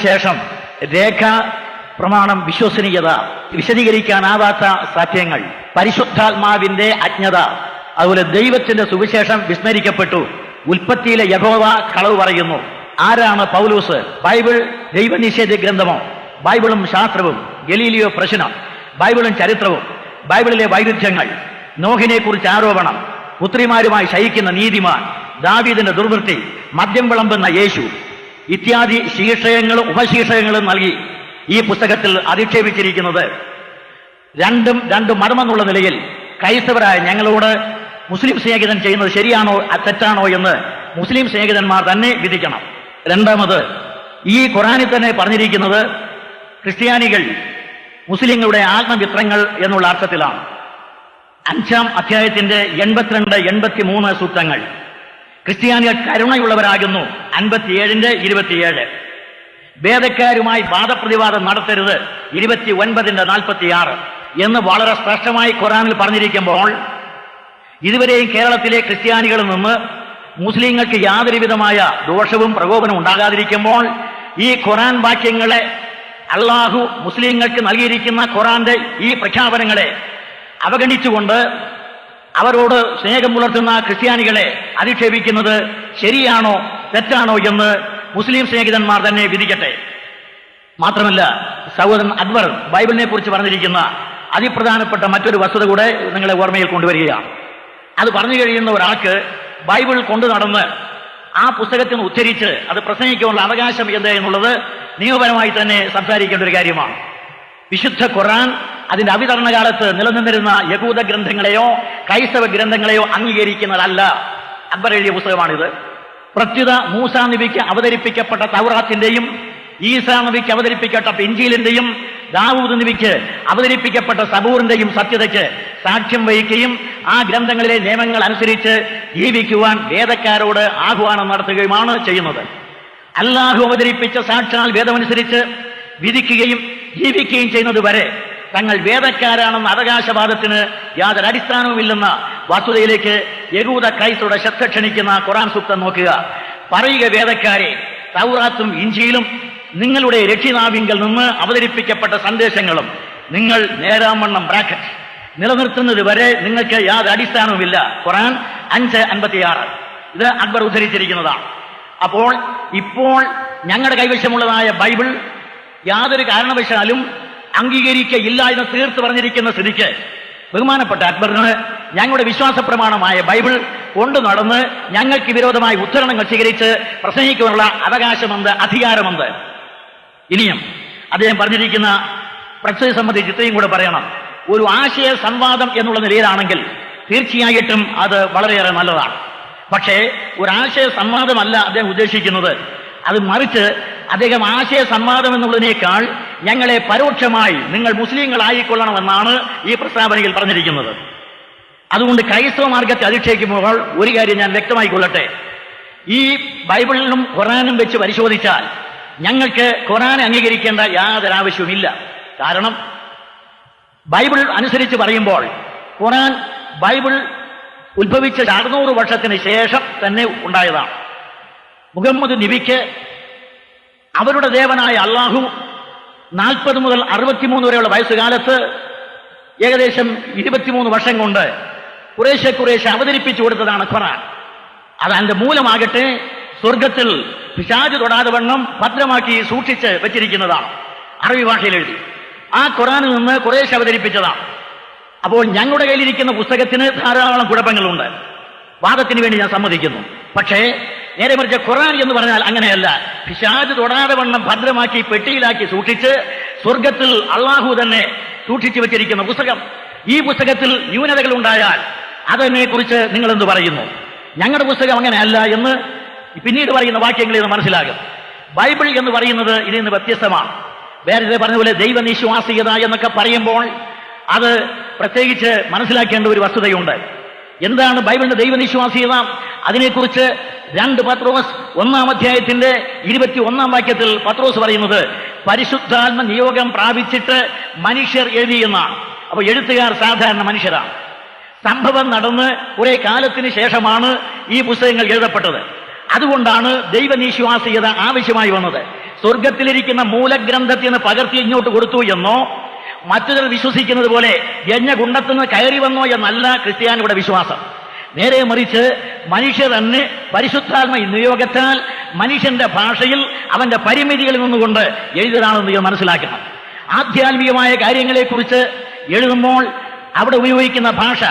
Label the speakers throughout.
Speaker 1: ശേഷം രേഖ പ്രമാണം, വിശ്വസനീയത, വിശദീകരിക്കാനാവാത്ത സത്യങ്ങൾ, പരിശുദ്ധാത്മാവിന്റെ അജ്ഞത, അതുപോലെ ദൈവത്തിന്റെ സുവിശേഷം വിസ്മരിക്കപ്പെട്ടു. ഉൽപ്പത്തിയിലെ യഹോവ കളവ് പറയുന്നു. ആരാണ് പൗലൂസ്? ബൈബിൾ ദൈവനിഷേധ ഗ്രന്ഥമോ? ബൈബിളും ശാസ്ത്രവും, ഗലീലിയോ പ്രശ്നം, ബൈബിളും ചരിത്രവും, ബൈബിളിലെ വൈരുദ്ധ്യങ്ങൾ, നോഹിനെ കുറിച്ച് ആരോപണം, പുത്രിമാരുമായി ശയിക്കുന്ന നീതിമാൻ, ദാവീദിന്റെ ദുർവൃത്തി, മദ്യം വിളമ്പുന്ന യേശു ഇത്യാദി ശീർഷകങ്ങളും ഉപശീർഷകങ്ങളും നൽകി ഈ പുസ്തകത്തിൽ അധിക്ഷേപിച്ചിരിക്കുന്നത് രണ്ട് മതമെന്നുള്ള നിലയിൽ ക്രൈസ്തവരായ ഞങ്ങളോട് മുസ്ലിം സ്നേഹിതൻ ചെയ്യുന്നത് ശരിയാണോ തെറ്റാണോ എന്ന് മുസ്ലിം സ്നേഹിതന്മാർ തന്നെ വിധിക്കണം. രണ്ടാമത്, ഈ ഖുർആനിൽ തന്നെ പറഞ്ഞിരിക്കുന്നത് ക്രിസ്ത്യാനികൾ മുസ്ലിങ്ങളുടെ ആത്മമിത്രങ്ങൾ എന്നുള്ള അർത്ഥത്തിലാണ്. 5-ാം അധ്യായത്തിന്റെ 82, 83 സൂക്തങ്ങൾ. ക്രിസ്ത്യാനികൾ കരുണയുള്ളവരാകുന്നു. 57-ന്റെ 27. വേദക്കാരുമായി വാദപ്രതിവാദം നടത്തരുത്. 29-ന്റെ 46 എന്ന് വളരെ സ്പഷ്ടമായി ഖുർആനിൽ പറഞ്ഞിരിക്കുമ്പോൾ, ഇതുവരെയും കേരളത്തിലെ ക്രിസ്ത്യാനികളിൽ നിന്ന് മുസ്ലിങ്ങൾക്ക് യാതൊരു വിധമായ ദോഷവും പ്രകോപനവും ഉണ്ടാകാതിരിക്കുമ്പോൾ ഈ ഖുർആൻ വാക്യങ്ങളെ, അള്ളാഹു മുസ്ലിങ്ങൾക്ക് നൽകിയിരിക്കുന്ന ഖുർആന്റെ ഈ പ്രഖ്യാപനങ്ങളെ അവഗണിച്ചുകൊണ്ട് അവരോട് സ്നേഹം പുലർത്തുന്ന ക്രിസ്ത്യാനികളെ അധിക്ഷേപിക്കുന്നത് ശരിയാണോ തെറ്റാണോ എന്ന് മുസ്ലിം സ്നേഹിതന്മാർ തന്നെ വിധിക്കട്ടെ. മാത്രമല്ല, സഹോദരൻ അക്ബർ ബൈബിളിനെ കുറിച്ച് പറഞ്ഞിരിക്കുന്ന അതിപ്രധാനപ്പെട്ട മറ്റൊരു വസ്തുത കൂടെ നിങ്ങളെ ഓർമ്മയിൽ കൊണ്ടുവരികയാണ്. അത് പറഞ്ഞു കഴിയുന്ന ഒരാൾക്ക് ബൈബിൾ കൊണ്ടു നടന്ന് ആ പുസ്തകത്തിന് ഉദ്ധരിച്ച് അത് പ്രസംഗിക്കാനുള്ള അവകാശം എന്ത് എന്നുള്ളത് നിയമപരമായി തന്നെ സംസാരിക്കേണ്ട ഒരു കാര്യമാണ്. വിശുദ്ധ ഖുർആൻ അതിന്റെ അവതരണ കാലത്ത് നിലനിന്നിരുന്ന യഹൂദ ഗ്രന്ഥങ്ങളെയോ ക്രൈസ്തവ ഗ്രന്ഥങ്ങളെയോ അംഗീകരിക്കുന്നതല്ല. അക്ബർ എഴുതിയ പുസ്തകമാണിത്. പ്രത്യുത മൂസാ നബിക്ക് അവതരിപ്പിക്കപ്പെട്ട തൗറാത്തിന്റെയും ഈസാ നബിക്ക് അവതരിപ്പിക്കപ്പെട്ട ഇൻജീലിന്റെയും ദാവൂദ് നബിക്ക് അവതരിപ്പിക്കപ്പെട്ട സബൂറിന്റെയും സത്യതയ്ക്ക് സാക്ഷ്യം വഹിക്കുകയും ആ ഗ്രന്ഥങ്ങളിലെ നിയമങ്ങൾ അനുസരിച്ച് ജീവിക്കുവാൻ വേദക്കാരോട് ആഹ്വാനം നടത്തുകയുമാണ് ചെയ്യുന്നത്. അല്ലാഹു അവതരിപ്പിച്ച സാക്ഷാൽ വേദമനുസരിച്ച് വിധിക്കുകയും ജീവിക്കുകയും ചെയ്യുന്നത് വരെ തങ്ങൾ വേദക്കാരാണെന്ന അവകാശവാദത്തിന് യാതൊരു അടിസ്ഥാനവുമില്ലെന്ന വസ്തുതയിലേക്ക് യഹൂദ ക്രൈസ്തവരുടെ ശ്രദ്ധ ക്ഷണിക്കുന്ന ഖുർആൻ സൂക്തം നോക്കുക. പറയുക, വേദക്കാരെ, തൗറാത്തും ഇൻജീലും നിങ്ങളുടെ രക്ഷിതാവിങ്കൽ നിന്ന് അവതരിപ്പിക്കപ്പെട്ട സന്ദേശങ്ങളും നിങ്ങൾ നേരാമണ്ണം ബ്രാക്കറ്റ് നിലനിർത്തുന്നത് വരെ നിങ്ങൾക്ക് യാതൊരു അടിസ്ഥാനവുമില്ല. ഖുർആൻ 5:56. ഇത് അക്ബർ ഉദ്ധരിച്ചിരിക്കുന്നതാണ്. അപ്പോൾ ഇപ്പോൾ ഞങ്ങളുടെ കൈവശമുള്ളതായ ബൈബിൾ യാതൊരു കാരണവശാലും അംഗീകരിക്കയില്ല എന്ന് തീർത്ത് പറഞ്ഞിരിക്കുന്ന സ്ഥിതിക്ക് ബഹുമാനപ്പെട്ട അക്ബറിന് ഞങ്ങളുടെ വിശ്വാസ പ്രമാണമായ ബൈബിൾ കൊണ്ടു നടന്ന് ഞങ്ങൾക്ക് വിരോധമായ ഉദ്ധരണങ്ങൾ സ്വീകരിച്ച് പ്രസംഗിക്കാനുള്ള അവകാശമെന്ത്, അധികാരമെന്ത്? ഇനിയും അദ്ദേഹം പറഞ്ഞിരിക്കുന്ന പ്രശ്നത്തെ സംബന്ധിച്ച് ഇത്രയും കൂടെ പറയണം. ഒരു ആശയ സംവാദം എന്നുള്ള നിലയിലാണെങ്കിൽ തീർച്ചയായിട്ടും അത് വളരെയേറെ നല്ലതാണ്. പക്ഷേ ഒരു ആശയ സംവാദമല്ല അദ്ദേഹം ഉദ്ദേശിക്കുന്നത്. അത് മറിച്ച് അദ്ദേഹം ആശയ സംവാദം എന്നുള്ളതിനേക്കാൾ ഞങ്ങളെ പരോക്ഷമായി നിങ്ങൾ മുസ്ലിങ്ങളായിക്കൊള്ളണമെന്നാണ് ഈ പ്രസ്താവനയിൽ പറഞ്ഞിരിക്കുന്നത്. അതുകൊണ്ട് ക്രൈസ്തവ മാർഗത്തെ അധിക്ഷേപിക്കുമ്പോൾ ഒരു കാര്യം ഞാൻ വ്യക്തമായിക്കൊള്ളട്ടെ. ഈ ബൈബിളിലും ഖുർആനും വെച്ച് പരിശോധിച്ചാൽ ഞങ്ങൾക്ക് ഖുർആനെ അംഗീകരിക്കേണ്ട യാതൊരു ആവശ്യവുമില്ല. കാരണം ബൈബിൾ അനുസരിച്ച് പറയുമ്പോൾ ഖുർആൻ ബൈബിൾ ഉത്ഭവിച്ച 600 വർഷത്തിന് ശേഷം തന്നെ ഉണ്ടായതാണ്. മുഹമ്മദ് നബിക്ക് അവരുടെ ദേവനായ അള്ളാഹു 40 മുതൽ 63 വരെയുള്ള വയസ്സുകാലത്ത് ഏകദേശം 23 വർഷം കൊണ്ട് കുറേശ്ശെ അവതരിപ്പിച്ചു കൊടുത്തതാണ് ഖുർആൻ. അതിന്റെ മൂലമാകട്ടെ സ്വർഗത്തിൽ പിശാച് തൊടാതെ വണ്ണം ഭദ്രമാക്കി സൂക്ഷിച്ച് വെച്ചിരിക്കുന്നതാണ്. അറബി ഭാഷയിൽ എഴുതി ആ ഖുർആനിൽ നിന്ന് കുറേശ്ശെ അവതരിപ്പിച്ചതാണ്. അപ്പോൾ ഞങ്ങളുടെ കയ്യിലിരിക്കുന്ന പുസ്തകത്തിന് ധാരാളം കുഴപ്പങ്ങളുണ്ട്. വാദത്തിന് വേണ്ടി ഞാൻ സമ്മതിക്കുന്നു. പക്ഷേ നേരെ മറിച്ച് ഖുർആൻ എന്ന് പറഞ്ഞാൽ അങ്ങനെയല്ല. പിശാച് തൊടാതെ വണ്ണം ഭദ്രമാക്കി പെട്ടിയിലാക്കി സൂക്ഷിച്ച് സ്വർഗത്തിൽ അള്ളാഹു തന്നെ സൂക്ഷിച്ചു വെച്ചിരിക്കുന്ന പുസ്തകം. ഈ പുസ്തകത്തിൽ ന്യൂനതകൾ ഉണ്ടായാൽ അതിനെ കുറിച്ച് നിങ്ങൾ എന്ത് പറയുന്നു? ഞങ്ങളുടെ പുസ്തകം അങ്ങനെയല്ല എന്ന് പിന്നീട് പറയുന്ന വാക്യങ്ങളിൽ നിന്ന് മനസ്സിലാകും. ബൈബിൾ എന്ന് പറയുന്നത് ഇതിൽ നിന്ന് വ്യത്യസ്തമാണ്. വേറെ പറഞ്ഞതുപോലെ ദൈവനിശ്വാസികത എന്നൊക്കെ പറയുമ്പോൾ അത് പ്രത്യേകിച്ച് മനസ്സിലാക്കേണ്ട ഒരു വസ്തുതയുണ്ട്. എന്താണ് ബൈബിളിന്റെ ദൈവനിശ്വാസികത? അതിനെക്കുറിച്ച് 2 പത്രോസ് 1-ാം അധ്യായത്തിന്റെ 21-ാം വാക്യത്തിൽ പത്രോസ് പറയുന്നത് പരിശുദ്ധാത്മ നിയോഗം പ്രാപിച്ചിട്ട് മനുഷ്യർ എഴുതിയെന്നാണ്. അപ്പോൾ എഴുത്തുകാർ സാധാരണ മനുഷ്യരാണ്. സംഭവം നടന്ന് കുറെ കാലത്തിന് ശേഷമാണ് ഈ പുസ്തകങ്ങൾ എഴുതപ്പെട്ടത്. അതുകൊണ്ടാണ് ദൈവനിശ്വാസികത ആവശ്യമായി വന്നത്. സ്വർഗത്തിലിരിക്കുന്ന മൂലഗ്രന്ഥത്തിൽ നിന്ന് പകർത്തി ഇങ്ങോട്ട് കൊടുത്തു എന്നോ മറ്റു വിശ്വസിക്കുന്നത് പോലെ യജ്ഞകുണ്ടത്തുനിന്ന് കയറി വന്നോ എന്നല്ല ക്രിസ്ത്യാനിയുടെ വിശ്വാസം. നേരെ മറിച്ച് മനുഷ്യർ തന്നെ പരിശുദ്ധാത്മ നിയോഗത്താൽ മനുഷ്യന്റെ ഭാഷയിൽ അവന്റെ പരിമിതികളിൽ നിന്നുകൊണ്ട് എഴുതിയതാണെന്ന് നിങ്ങൾ മനസ്സിലാക്കണം. ആധ്യാത്മികമായ കാര്യങ്ങളെക്കുറിച്ച് എഴുതുമ്പോൾ അവിടെ ഉപയോഗിക്കുന്ന ഭാഷ,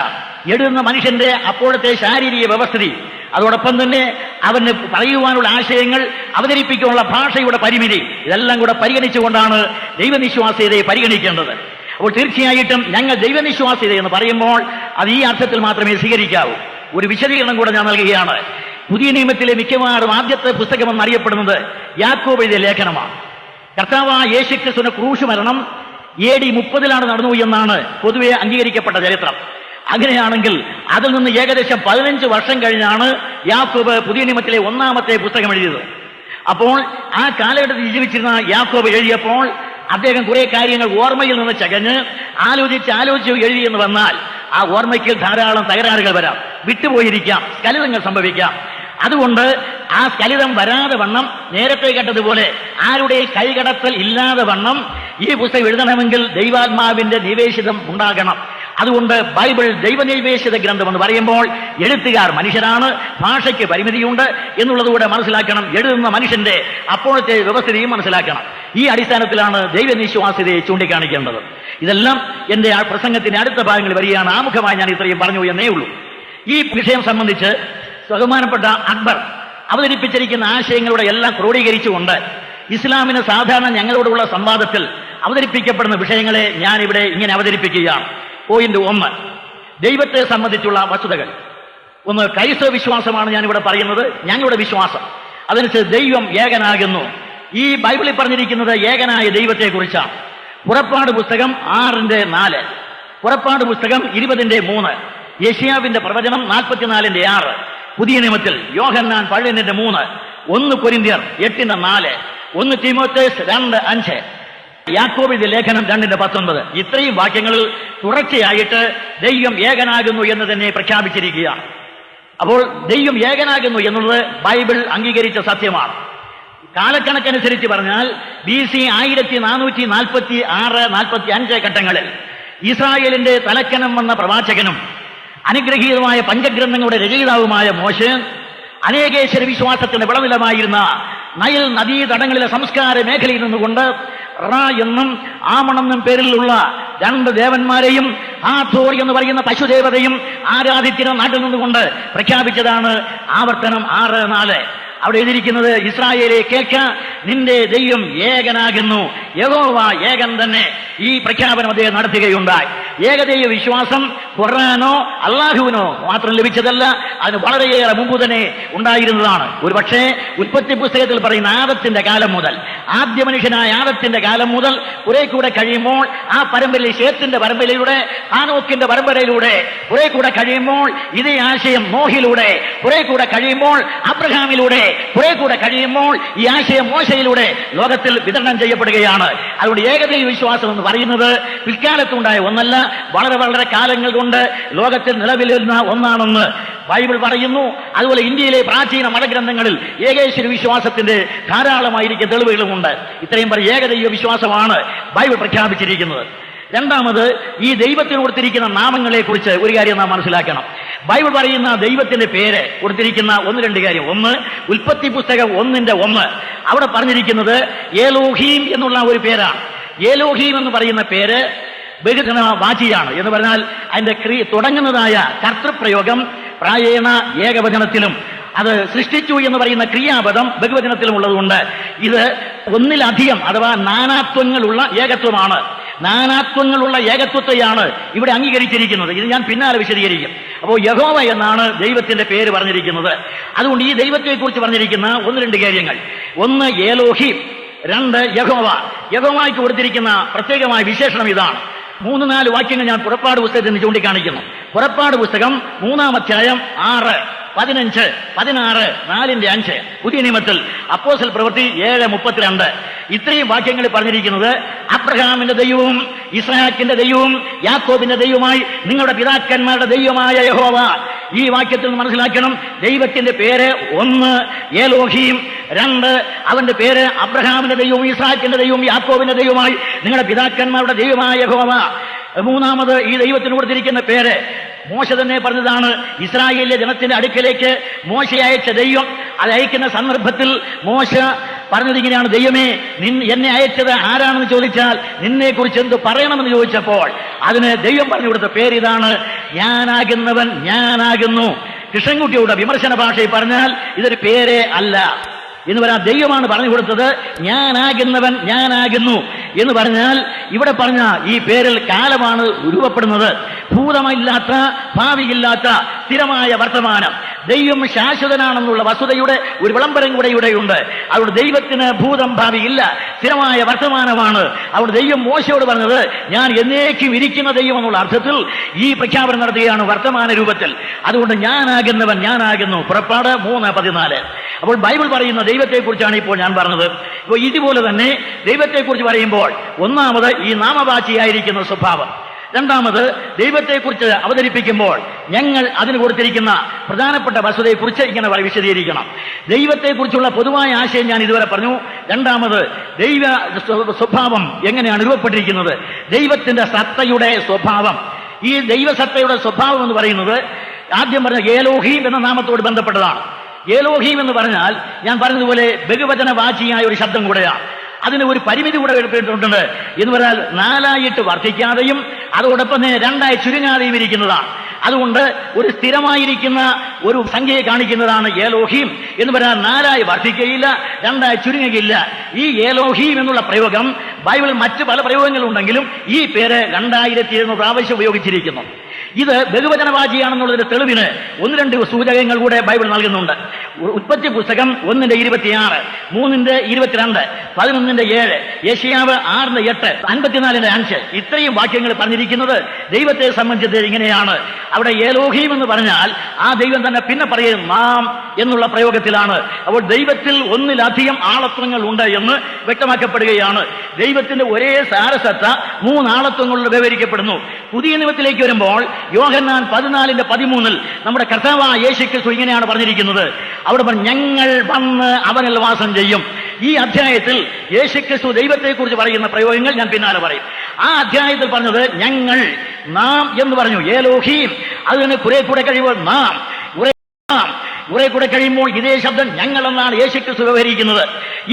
Speaker 1: എഴുതുന്ന മനുഷ്യന്റെ അപ്പോഴത്തെ ശാരീരിക വ്യവസ്ഥിതി, അതോടൊപ്പം തന്നെ അവന് പറയുവാനുള്ള ആശയങ്ങൾ, അവതരിപ്പിക്കാനുള്ള ഭാഷയുടെ പരിമിതി, ഇതെല്ലാം കൂടെ പരിഗണിച്ചുകൊണ്ടാണ് ദൈവനിശ്വാസ്യതയെ പരിഗണിക്കേണ്ടത്. അപ്പോൾ തീർച്ചയായിട്ടും ഞങ്ങൾ ദൈവനിശ്വാസ്യത എന്ന് പറയുമ്പോൾ അത് ഈ അർത്ഥത്തിൽ മാത്രമേ സ്വീകരിക്കാവൂ. ഒരു വിശദീകരണം കൂടെ ഞാൻ നൽകുകയാണ്. പുതിയ നിയമത്തിലെ മിക്കവാറും ആദ്യത്തെ പുസ്തകമെന്ന് അറിയപ്പെടുന്നത് യാക്കോബ് എഴുതിയ ലേഖനമാണ്. കർത്താവായ യേശുക്രിസ്തുവിന്റെ ക്രൂശ് മരണം AD 30 നടന്നു എന്നാണ് പൊതുവെ അംഗീകരിക്കപ്പെട്ട ചരിത്രം. അങ്ങനെയാണെങ്കിൽ അതിൽ നിന്ന് ഏകദേശം 15 വർഷം കഴിഞ്ഞാണ് യാക്കോബ് പുതിയ നിയമത്തിലെ ഒന്നാമത്തെ പുസ്തകം എഴുതിയത്. അപ്പോൾ ആ കാലഘട്ടത്തിൽ ജീവിച്ചിരുന്ന യാക്കോബ് എഴുതിയപ്പോൾ അദ്ദേഹം കുറെ കാര്യങ്ങൾ ഓർമ്മയിൽ നിന്ന് ചകഞ്ഞ് ആലോചിച്ച് എഴുതി എന്ന് വന്നാൽ ആ ഓർമ്മയ്ക്ക് ധാരാളം തകരാറുകൾ വരാം, വിട്ടുപോയിരിക്കാം, സ്ഖലിതങ്ങൾ സംഭവിക്കാം. അതുകൊണ്ട് ആ സ്ഖലിതം വരാതെ വണ്ണം, നേരത്തെ കേട്ടതുപോലെ ആരുടെ കൈകടത്തൽ ഇല്ലാതെ വണ്ണം ഈ പുസ്തകം എഴുതണമെങ്കിൽ ദൈവാത്മാവിന്റെ നിവേശിതം ഉണ്ടാകണം. അതുകൊണ്ട് ബൈബിൾ ദൈവനിവേശിത ഗ്രന്ഥം എന്ന് പറയുമ്പോൾ എഴുത്തുകാർ മനുഷ്യരാണ്, ഭാഷയ്ക്ക് പരിമിതിയുണ്ട് എന്നുള്ളതുകൂടെ മനസ്സിലാക്കണം. എഴുതുന്ന മനുഷ്യന്റെ അപ്പോഴത്തെ വ്യവസ്ഥിതിയും മനസ്സിലാക്കണം. ഈ അടിസ്ഥാനത്തിലാണ് ദൈവനിശ്വാസ്യതയെ ചൂണ്ടിക്കാണിക്കേണ്ടത്. ഇതെല്ലാം എന്റെ ആ പ്രസംഗത്തിന്റെ അടുത്ത ഭാഗങ്ങളിൽ വരികയാണ്. ആമുഖമായി ഞാൻ ഇത്രയും പറഞ്ഞു എന്നേ ഉള്ളൂ. ഈ വിഷയം സംബന്ധിച്ച് ബഹുമാനപ്പെട്ട അക്ബർ അവതരിപ്പിച്ചിരിക്കുന്ന ആശയങ്ങളുടെ എല്ലാം ക്രോഡീകരിച്ചുകൊണ്ട് ഇസ്ലാമിന് സാധാരണ ഞങ്ങളോടുള്ള സംവാദത്തിൽ അവതരിപ്പിക്കപ്പെടുന്ന വിഷയങ്ങളെ ഞാനിവിടെ ഇങ്ങനെ അവതരിപ്പിക്കുകയാണ്. പോയിന്റ് 1, ദൈവത്തെ സംബന്ധിച്ചുള്ള വസ്തുതകൾ. ഒന്ന്, ക്രൈസ്തവ വിശ്വാസമാണ് ഞാനിവിടെ പറയുന്നത്, ഞങ്ങളുടെ വിശ്വാസം. അതനുസരിച്ച് ദൈവം ഏകനാകുന്നു. ഈ ബൈബിളിൽ പറഞ്ഞിരിക്കുന്നത് ഏകനായ ദൈവത്തെക്കുറിച്ചാണ്. പുറപ്പാട് പുസ്തകം 6:4, പുറപ്പാട് പുസ്തകം 20:3, യെശയ്യാവിന്റെ പ്രവചനം 44:6, പുതിയ നിയമത്തിൽ യോഹന്നാൻ 12:3, 1 കൊരിന്ത്യർ 8:4, 1 തീമോത്തേസ് 2:5, യാക്കോബിന്റെ ലേഖനം 2:19. ഇത്രയും വാക്യങ്ങളിൽ തുടർച്ചയായിട്ട് ദൈവം ഏകനാകുന്നു എന്ന് തന്നെ പ്രഖ്യാപിച്ചിരിക്കുകയാണ്. അപ്പോൾ ദൈവം ഏകനാകുന്നു എന്നുള്ളത് ബൈബിൾ അംഗീകരിച്ച സത്യമാണ്. കാലക്കണക്കനുസരിച്ച് പറഞ്ഞാൽ BC 1446-45 ഘട്ടങ്ങളിൽ ഇസ്രായേലിന്റെ തലക്കനം വന്ന പ്രവാചകനും അനുഗ്രഹീതമായ പഞ്ചഗ്രന്ഥങ്ങളുടെ രചയിതാവുമായ മോശെ അനേകേശ്വര വിശ്വാസത്തിന്റെ വിളനിലമായിരുന്ന നൈൽ നദീതടങ്ങളിലെ സംസ്കാര മേഖലയിൽ നിന്നുകൊണ്ട് റ എന്നും ആമണെന്നും പേരിലുള്ള 2 ദേവന്മാരെയും ആഥോർ എന്ന് പറയുന്ന പശുദേവതയും ആരാധിക്കുന്ന നാട്ടിൽ നിന്നുകൊണ്ട് പ്രഖ്യാപിച്ചതാണ് ആവർത്തനം 6:4. അവിടെ എഴുതിയിരിക്കുന്നത്, ഇസ്രായേലെ കേൾക്ക, നിന്റെ ദൈവം ഏകനാകുന്നു, യഹോവ ഏകൻ തന്നെ. ഈ പ്രഖ്യാപനം അദ്ദേഹം നടത്തുകയുണ്ടായി. ഏകദൈവ വിശ്വാസം ഖുർആനോ അള്ളാഹുവിനോ മാത്രം ലഭിച്ചതല്ല, അതിന് വളരെയേറെ മുമ്പ് തന്നെ ഉണ്ടായിരുന്നതാണ്. ഒരുപക്ഷെ ഉൽപ്പത്തി പുസ്തകത്തിൽ പറയുന്ന ആദത്തിന്റെ കാലം മുതൽ, ആദ്യ മനുഷ്യനായ ആദത്തിന്റെ കാലം മുതൽ കുറെ കൂടെ കഴിയുമ്പോൾ ആ പരമ്പരയിൽ, ശേത്തിന്റെ പരമ്പരയിലൂടെ, ഹാനോക്കിന്റെ പരമ്പരയിലൂടെ കുറെ കൂടെ കഴിയുമ്പോൾ ഇതേ ആശയം നോഹിലൂടെ, കുറെ കൂടെ കഴിയുമ്പോൾ അബ്രഹാമിലൂടെ, കുറെ കൂടെ കഴിയുമ്പോൾ ഈ ആശയം മോശയിലൂടെ ലോകത്തിൽ വിതരണം ചെയ്യപ്പെടുകയാണ്. അതുകൊണ്ട് ഏകദൈവ വിശ്വാസം എന്ന് പറയുന്നത് പിൽക്കാലത്തുണ്ടായ ഒന്നല്ല, വളരെ വളരെ കാലങ്ങൾ കൊണ്ട് ലോകത്തിൽ നിലവിലിരുന്ന ഒന്നാണെന്ന് ബൈബിൾ പറയുന്നു. അതുപോലെ ഇന്ത്യയിലെ പ്രാചീന മതഗ്രന്ഥങ്ങളിൽ ഏകേശ്വര വിശ്വാസത്തിന്റെ ധാരാളമായിരിക്കും തെളിവുകളുമുണ്ട്. ഇത്രയും പറയും ഏകദൈവ വിശ്വാസമാണ് ബൈബിൾ പ്രഖ്യാപിച്ചിരിക്കുന്നത്. രണ്ടാമത്, ഈ ദൈവത്തിന് കൊടുത്തിരിക്കുന്ന നാമങ്ങളെ കുറിച്ച് ഒരു കാര്യം നാം മനസ്സിലാക്കണം. ബൈബിൾ പറയുന്ന ദൈവത്തിന്റെ പേര് കൊടുത്തിരിക്കുന്ന 1-2 കാര്യം. ഒന്ന്, ഉൽപ്പത്തി പുസ്തകം 1:1, അവിടെ പറഞ്ഞിരിക്കുന്നത് ഏലോഹീം എന്നുള്ള ഒരു പേരാണ്. ഏലോഹീം എന്ന് പറയുന്ന പേര് ബഹുജനവാചിയാണ്. എന്ന് പറഞ്ഞാൽ അതിന്റെ തുടങ്ങുന്നതായ കർത്തൃപ്രയോഗം പ്രായേണ ഏകവചനത്തിലും അത് സൃഷ്ടിച്ചു എന്ന് പറയുന്ന ക്രിയാപദം ബഹുവചനത്തിലും ഉള്ളതുകൊണ്ട് ഇത് ഒന്നിലധികം അഥവാ നാനാത്വങ്ങളുള്ള ഏകത്വമാണ്. നാനാത്വങ്ങളുള്ള ഏകത്വത്തെയാണ് ഇവിടെ അംഗീകരിച്ചിരിക്കുന്നത്. ഇത് ഞാൻ പിന്നാലെ വിശദീകരിക്കും. അപ്പോൾ യഹോവ എന്നാണ് ദൈവത്തിന്റെ പേര് പറഞ്ഞിരിക്കുന്നത്. അതുകൊണ്ട് ഈ ദൈവത്തെക്കുറിച്ച് പറഞ്ഞിരിക്കുന്ന 1-2 കാര്യങ്ങൾ. ഒന്ന്, ഏലോഹീം. 2, യഹോവ. യഹോവയ്ക്ക് കൊടുത്തിരിക്കുന്ന പ്രത്യേകമായ വിശേഷണം ഇതാണ്. 3-4 വാക്യങ്ങൾ ഞാൻ പുറപ്പാട് പുസ്തകത്തിൽ നിന്ന് ചൂണ്ടിക്കാണിക്കുന്നു. പുറപ്പാട് പുസ്തകം 3-ാം അധ്യായം 6, 15, 16, 4:5. പുതിയ നിയമത്തിൽ അപ്പോസ്തല പ്രവൃത്തി 7:32. ഇത്രയും വാക്യങ്ങളിൽ പറഞ്ഞിരിക്കുന്നത് അബ്രഹാമിന്റെ ദൈവവും ഇസ്ഹാക്കിന്റെ ദൈവവും യാക്കോബിന്റെ ദൈവമായി നിങ്ങളുടെ പിതാക്കന്മാരുടെ ദൈവമായ യഹോവ ഈ വാക്യത്തിൽ നിന്ന് മനസ്സിലാക്കണം, ദൈവത്തിന്റെ പേര് ഒന്ന് ഏലോഹീം, രണ്ട് അവന്റെ പേര് അബ്രഹാമിന്റെ ദൈവവും ഇസ്ഹാക്കിന്റെ ദൈവവും യാക്കോബിന്റെ ദൈവമായി നിങ്ങളുടെ പിതാക്കന്മാരുടെ ദൈവമായ യഹോവ. മൂന്നാമത് ഈ ദൈവത്തിന് കൊടുത്തിരിക്കുന്ന പേര് മോശ തന്നെ പറഞ്ഞതാണ്. ഇസ്രായേലിലെ ജനത്തിന്റെ അടുക്കലേക്ക് മോശ അയച്ച ദൈവം, അത് അയക്കുന്ന സന്ദർഭത്തിൽ മോശ പറഞ്ഞത് ഇങ്ങനെയാണ്: ദൈവമേ, എന്നെ അയച്ചത് ആരാണെന്ന് ചോദിച്ചാൽ നിന്നെ കുറിച്ച് എന്ത് പറയണമെന്ന് ചോദിച്ചപ്പോൾ അതിന് ദൈവം പറഞ്ഞു കൊടുത്ത പേര് ഇതാണ്: ഞാനാകുന്നവൻ ഞാനാകുന്നു. കൃഷ്ണൻകുട്ടിയുടെ വിമർശന ഭാഷയിൽ പറഞ്ഞാൽ ഇതൊരു പേരേ അല്ല എന്ന് പറയാൻ ദൈവമാണ് പറഞ്ഞു കൊടുത്തത്. ഞാനാകുന്നവൻ ഞാനാകുന്നു എന്ന് പറഞ്ഞാൽ ഇവിടെ പറഞ്ഞ ഈ പേരിൽ കാലമാണ് രൂപപ്പെടുന്നത്. ഭൂതമില്ലാത്ത, ഭാവിയില്ലാത്ത സ്ഥിരമായ വർത്തമാനം. ദൈവം ശാശ്വതനാണെന്നുള്ള വസ്തുതയുടെ ഒരു വിളംബരം കൂടെ ഇവിടെയുണ്ട്. അവിടെ ദൈവത്തിന് ഭൂതം ഭാവി ഇല്ല, സ്ഥിരമായ വർത്തമാനമാണ്. അവിടെ ദൈവം മോശയോട് പറഞ്ഞത് ഞാൻ എന്നേക്കും ഇരിക്കുന്ന ദൈവം എന്നുള്ള അർത്ഥത്തിൽ ഈ പ്രഖ്യാപനം നടത്തുകയാണ് വർത്തമാന രൂപത്തിൽ. അതുകൊണ്ട് ഞാനാകുന്നവൻ ഞാനാകുന്നു. പുറപ്പാട് 3:14. അപ്പോൾ ബൈബിൾ പറയുന്ന ദൈവത്തെക്കുറിച്ചാണ് ഇപ്പോൾ ഞാൻ പറഞ്ഞത്. ഇപ്പോൾ ഇതുപോലെ തന്നെ ദൈവത്തെക്കുറിച്ച് പറയുമ്പോൾ ഒന്നാമത് ഈ നാമവാചിയായിരിക്കുന്ന സ്വഭാവം, രണ്ടാമത് ദൈവത്തെക്കുറിച്ച് അവതരിപ്പിക്കുമ്പോൾ ഞങ്ങൾ അതിന് കൊടുത്തിരിക്കുന്ന പ്രധാനപ്പെട്ട വസ്തുതയെക്കുറിച്ച് ഇങ്ങനെ വിശദീകരിക്കണം. ദൈവത്തെക്കുറിച്ചുള്ള പൊതുവായ ആശയം ഞാൻ ഇതുവരെ പറഞ്ഞു. രണ്ടാമത് ദൈവ സ്വഭാവം എങ്ങനെയാണ് രൂപപ്പെട്ടിരിക്കുന്നത്, ദൈവത്തിന്റെ സത്തയുടെ സ്വഭാവം. ഈ ദൈവസത്തയുടെ സ്വഭാവം എന്ന് പറയുന്നത് ആദ്യം പറഞ്ഞ ഏലോഹീം എന്ന നാമത്തോട് ബന്ധപ്പെട്ടതാണ്. ഏലോഹീം എന്ന് പറഞ്ഞാൽ ഞാൻ പറഞ്ഞതുപോലെ ബഹുവചനവാചിയായ ഒരു ശബ്ദം കൂടെയാണ്. അതിന് ഒരു പരിമിതി കൂടെ എടുത്തിട്ടുണ്ട് എന്ന് പറഞ്ഞാൽ 4 വർദ്ധിക്കാതെയും അതോടൊപ്പം തന്നെ 2 ചുരുങ്ങാതെയും ഇരിക്കുന്നതാണ്. അതുകൊണ്ട് ഒരു സ്ഥിരമായിരിക്കുന്ന ഒരു സംഖ്യയെ കാണിക്കുന്നതാണ് ഏലോഹീം എന്ന് പറഞ്ഞാൽ 4 വർദ്ധിക്കുകയില്ല, 2 ചുരുങ്ങുകയില്ല. ഈ ഏലോഹീം എന്നുള്ള പ്രയോഗം ബൈബിളിൽ മറ്റ് പല പ്രയോഗങ്ങളുണ്ടെങ്കിലും ഈ പേര് 2700 പ്രാവശ്യം ഉപയോഗിച്ചിരിക്കുന്നു. ഇത് ബഹുവചനവാചിയാണെന്നുള്ളതിന്റെ തെളിവിന് 1-2 സൂചകങ്ങൾ കൂടെ ബൈബിൾ നൽകുന്നുണ്ട്. ഉൽപ്പത്തി പുസ്തകം 1:26, 3:22, 11:7, യെശയ്യാവ് 6:8, 54:5 ഇത്രയും വാക്യങ്ങൾ പറഞ്ഞിരിക്കുന്നത് ദൈവത്തെ സംബന്ധിച്ച് ഇങ്ങനെയാണ്. അവിടെ ഏലോഹീം എന്ന് പറഞ്ഞാൽ ആ ദൈവം തന്നെ പിന്നെ പറയുന്നത് നാം എന്നുള്ള പ്രയോഗത്തിലാണ്. അപ്പോൾ ദൈവത്തിൽ ഒന്നിലധികം ആളത്വങ്ങൾ ഉണ്ട് എന്ന് വ്യക്തമാക്കപ്പെടുകയാണ്. ദൈവത്തിന്റെ ഒരേ സാരസത്ത 3 ആളത്വങ്ങളിൽ വിവരിക്കപ്പെടുന്നു. പുതിയ നിയമത്തിലേക്ക് വരുമ്പോൾ യോഹന്നാൻ 14:13 നമ്മുടെ കർത്താവായ യേശുക്രിസ്തു ഇങ്ങനെയാണ് പറഞ്ഞിരിക്കുന്നത്. അവിടെ ഞങ്ങൾ വന്ന് അവനിൽ വാസം ചെയ്യും. ഈ അധ്യായത്തിൽ യേശുക്രിസ്തു ദൈവത്തെക്കുറിച്ച് പറയുന്ന പ്രയോഗങ്ങൾ ഞാൻ പിന്നാലെ പറയും. ആ അധ്യായത്തിൽ പറഞ്ഞത് ഞങ്ങൾ, നാം എന്ന് പറഞ്ഞു, ഏലോഹീം. അതിന് കുറെ കൂടെ കഴിയുമ്പോൾ നാം, കുറെ കൂടെ കഴിയുമ്പോൾ ഇതേ ശബ്ദം ഞങ്ങൾ എന്നാണ് യേശുക്രിസ്തു വ്യവഹരിക്കുന്നത്.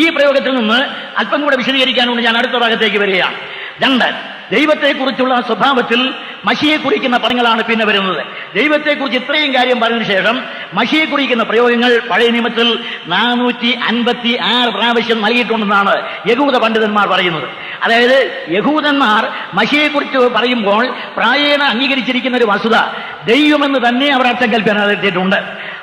Speaker 1: ഈ പ്രയോഗത്തിൽ നിന്ന് അല്പം കൂടെ വിശദീകരിക്കാനുണ്ട്. ഞാൻ അടുത്ത ഭാഗത്തേക്ക് വരികയാണ്. 2, ദൈവത്തെക്കുറിച്ചുള്ള സ്വഭാവത്തിൽ മഷിയെ കുറിക്കുന്ന പദങ്ങളാണ് പിന്നെ വരുന്നത്. ദൈവത്തെക്കുറിച്ച് ഇത്രയും കാര്യം പറഞ്ഞതിന് ശേഷം മഷിയെ കുറിക്കുന്ന പ്രയോഗങ്ങൾ പഴയ നിയമത്തിൽ 456 പ്രാവശ്യം നൽകിയിട്ടുണ്ടെന്നാണ് യഹൂദ പണ്ഡിതന്മാർ പറയുന്നത്. അതായത് യഹൂദന്മാർ മഷിയെക്കുറിച്ച് പറയുമ്പോൾ പ്രായേണ അംഗീകരിച്ചിരിക്കുന്ന ഒരു വസ്തുത ദൈവമെന്ന് തന്നെ അവർ അർത്ഥം കൽപ്പിച്ചിട്ടുണ്ട്.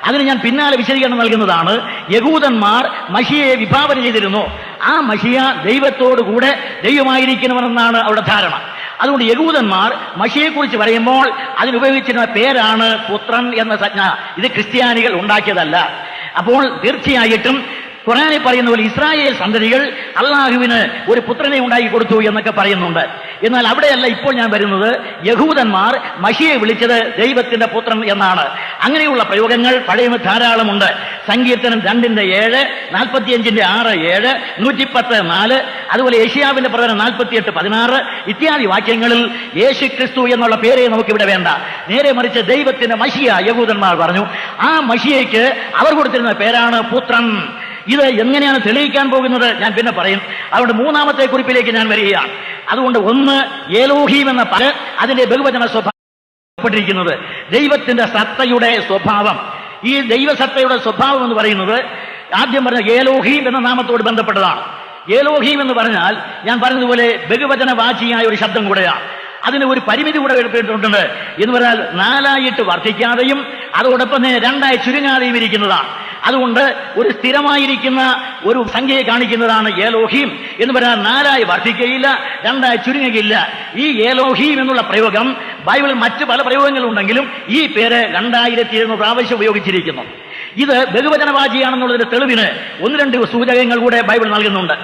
Speaker 1: അതിന് ഞാൻ പിന്നാലെ വിശദീകരണം നൽകുന്നതാണ്. യഹൂദന്മാർ മഷിയെ വിഭാവന ചെയ്തിരുന്നു. ആ മഷിയ ദൈവത്തോടുകൂടെ ദൈവമായിരിക്കണമെന്നാണ് അവരുടെ ധാരണ. അതുകൊണ്ട് യഹൂദന്മാർ മഷിയെക്കുറിച്ച് പറയുമ്പോൾ അതിനുപയോഗിച്ചിരുന്ന പേരാണ് പുത്രൻ എന്ന സംജ്ഞ. ഇത് ക്രിസ്ത്യാനികൾ ഉണ്ടാക്കിയതല്ല. അപ്പോൾ തീർച്ചയായിട്ടും ഖുർആനിൽ പറയുന്ന പോലെ ഇസ്രായേൽ സന്തതികൾ അള്ളാഹുവിന് ഒരു പുത്രനെ ഉണ്ടാക്കി കൊടുത്തു എന്നൊക്കെ പറയുന്നുണ്ട്. എന്നാൽ അവിടെയല്ല ഇപ്പോൾ ഞാൻ വരുന്നത്. യഹൂദന്മാർ മഷിയെ വിളിച്ചത് ദൈവത്തിന്റെ പുത്രൻ എന്നാണ്. അങ്ങനെയുള്ള പ്രയോഗങ്ങൾ പഴയ ധാരാളമുണ്ട്. സങ്കീർത്തനം 2:7, 45:6-7, 110:4, അതുപോലെ യെശയ്യാവിന്റെ പ്രവചനം 48:16 ഇത്യാദി വാക്യങ്ങളിൽ യേശു ക്രിസ്തു എന്നുള്ള പേരെ നമുക്കിവിടെ വേണ്ട. നേരെ മറിച്ച് ദൈവത്തിന്റെ മഷിയ യഹൂദന്മാർ പറഞ്ഞു. ആ മഷിയയ്ക്ക് അവർ കൊടുത്തിരുന്ന പേരാണ് പുത്രൻ. ഇത് എങ്ങനെയാണ് തെളിയിക്കാൻ പോകുന്നത് ഞാൻ പിന്നെ പറയും. അതുകൊണ്ട് 3-ാമത്തെ കുറിപ്പിലേക്ക് ഞാൻ വരികയാണ്. അതുകൊണ്ട് 1 ഏലോഹീം എന്ന പദം അതിന്റെ ബഹുവചന സ്വഭാവപ്പെട്ടിരിക്കുന്നത് ദൈവത്തിന്റെ സത്തയുടെ സ്വഭാവം. ഈ ദൈവസത്തയുടെ സ്വഭാവം എന്ന് പറയുന്നത് ആദ്യം പറഞ്ഞ ഏലോഹീം എന്ന നാമത്തോട് ബന്ധപ്പെട്ടതാണ്. ഏലോഹീം എന്ന് പറഞ്ഞാൽ ഞാൻ പറഞ്ഞതുപോലെ ബഹുവചനവാചിയായ ഒരു ശബ്ദം കൂടെയാണ്. അതിന് ഒരു പരിമിതി കൂടെ എടുത്തിട്ടുണ്ട് എന്ന് പറഞ്ഞാൽ 4 വർദ്ധിക്കാതെയും അതോടൊപ്പം തന്നെ 2 ചുരുങ്ങാതെയും ഇരിക്കുന്നതാണ്. അതുകൊണ്ട് ഒരു സ്ഥിരമായിരിക്കുന്ന ഒരു സംഖ്യയെ കാണിക്കുന്നതാണ് ഏലോഹീം എന്ന് പറഞ്ഞാൽ 4 വർദ്ധിക്കുകയില്ല, 2 ചുരുങ്ങുകയില്ല. ഈ ഏലോഹീം എന്നുള്ള പ്രയോഗം ബൈബിളിൽ മറ്റ് പല പ്രയോഗങ്ങളുണ്ടെങ്കിലും ഈ പേര് 2700 പ്രാവശ്യം ഉപയോഗിച്ചിരിക്കുന്നു. ഇത് ബഹുവചനവാചിയാണെന്നുള്ളതിന്റെ തെളിവിന് ഒന്ന് രണ്ട് സൂചകങ്ങൾ കൂടെ ബൈബിൾ നൽകുന്നുണ്ട്.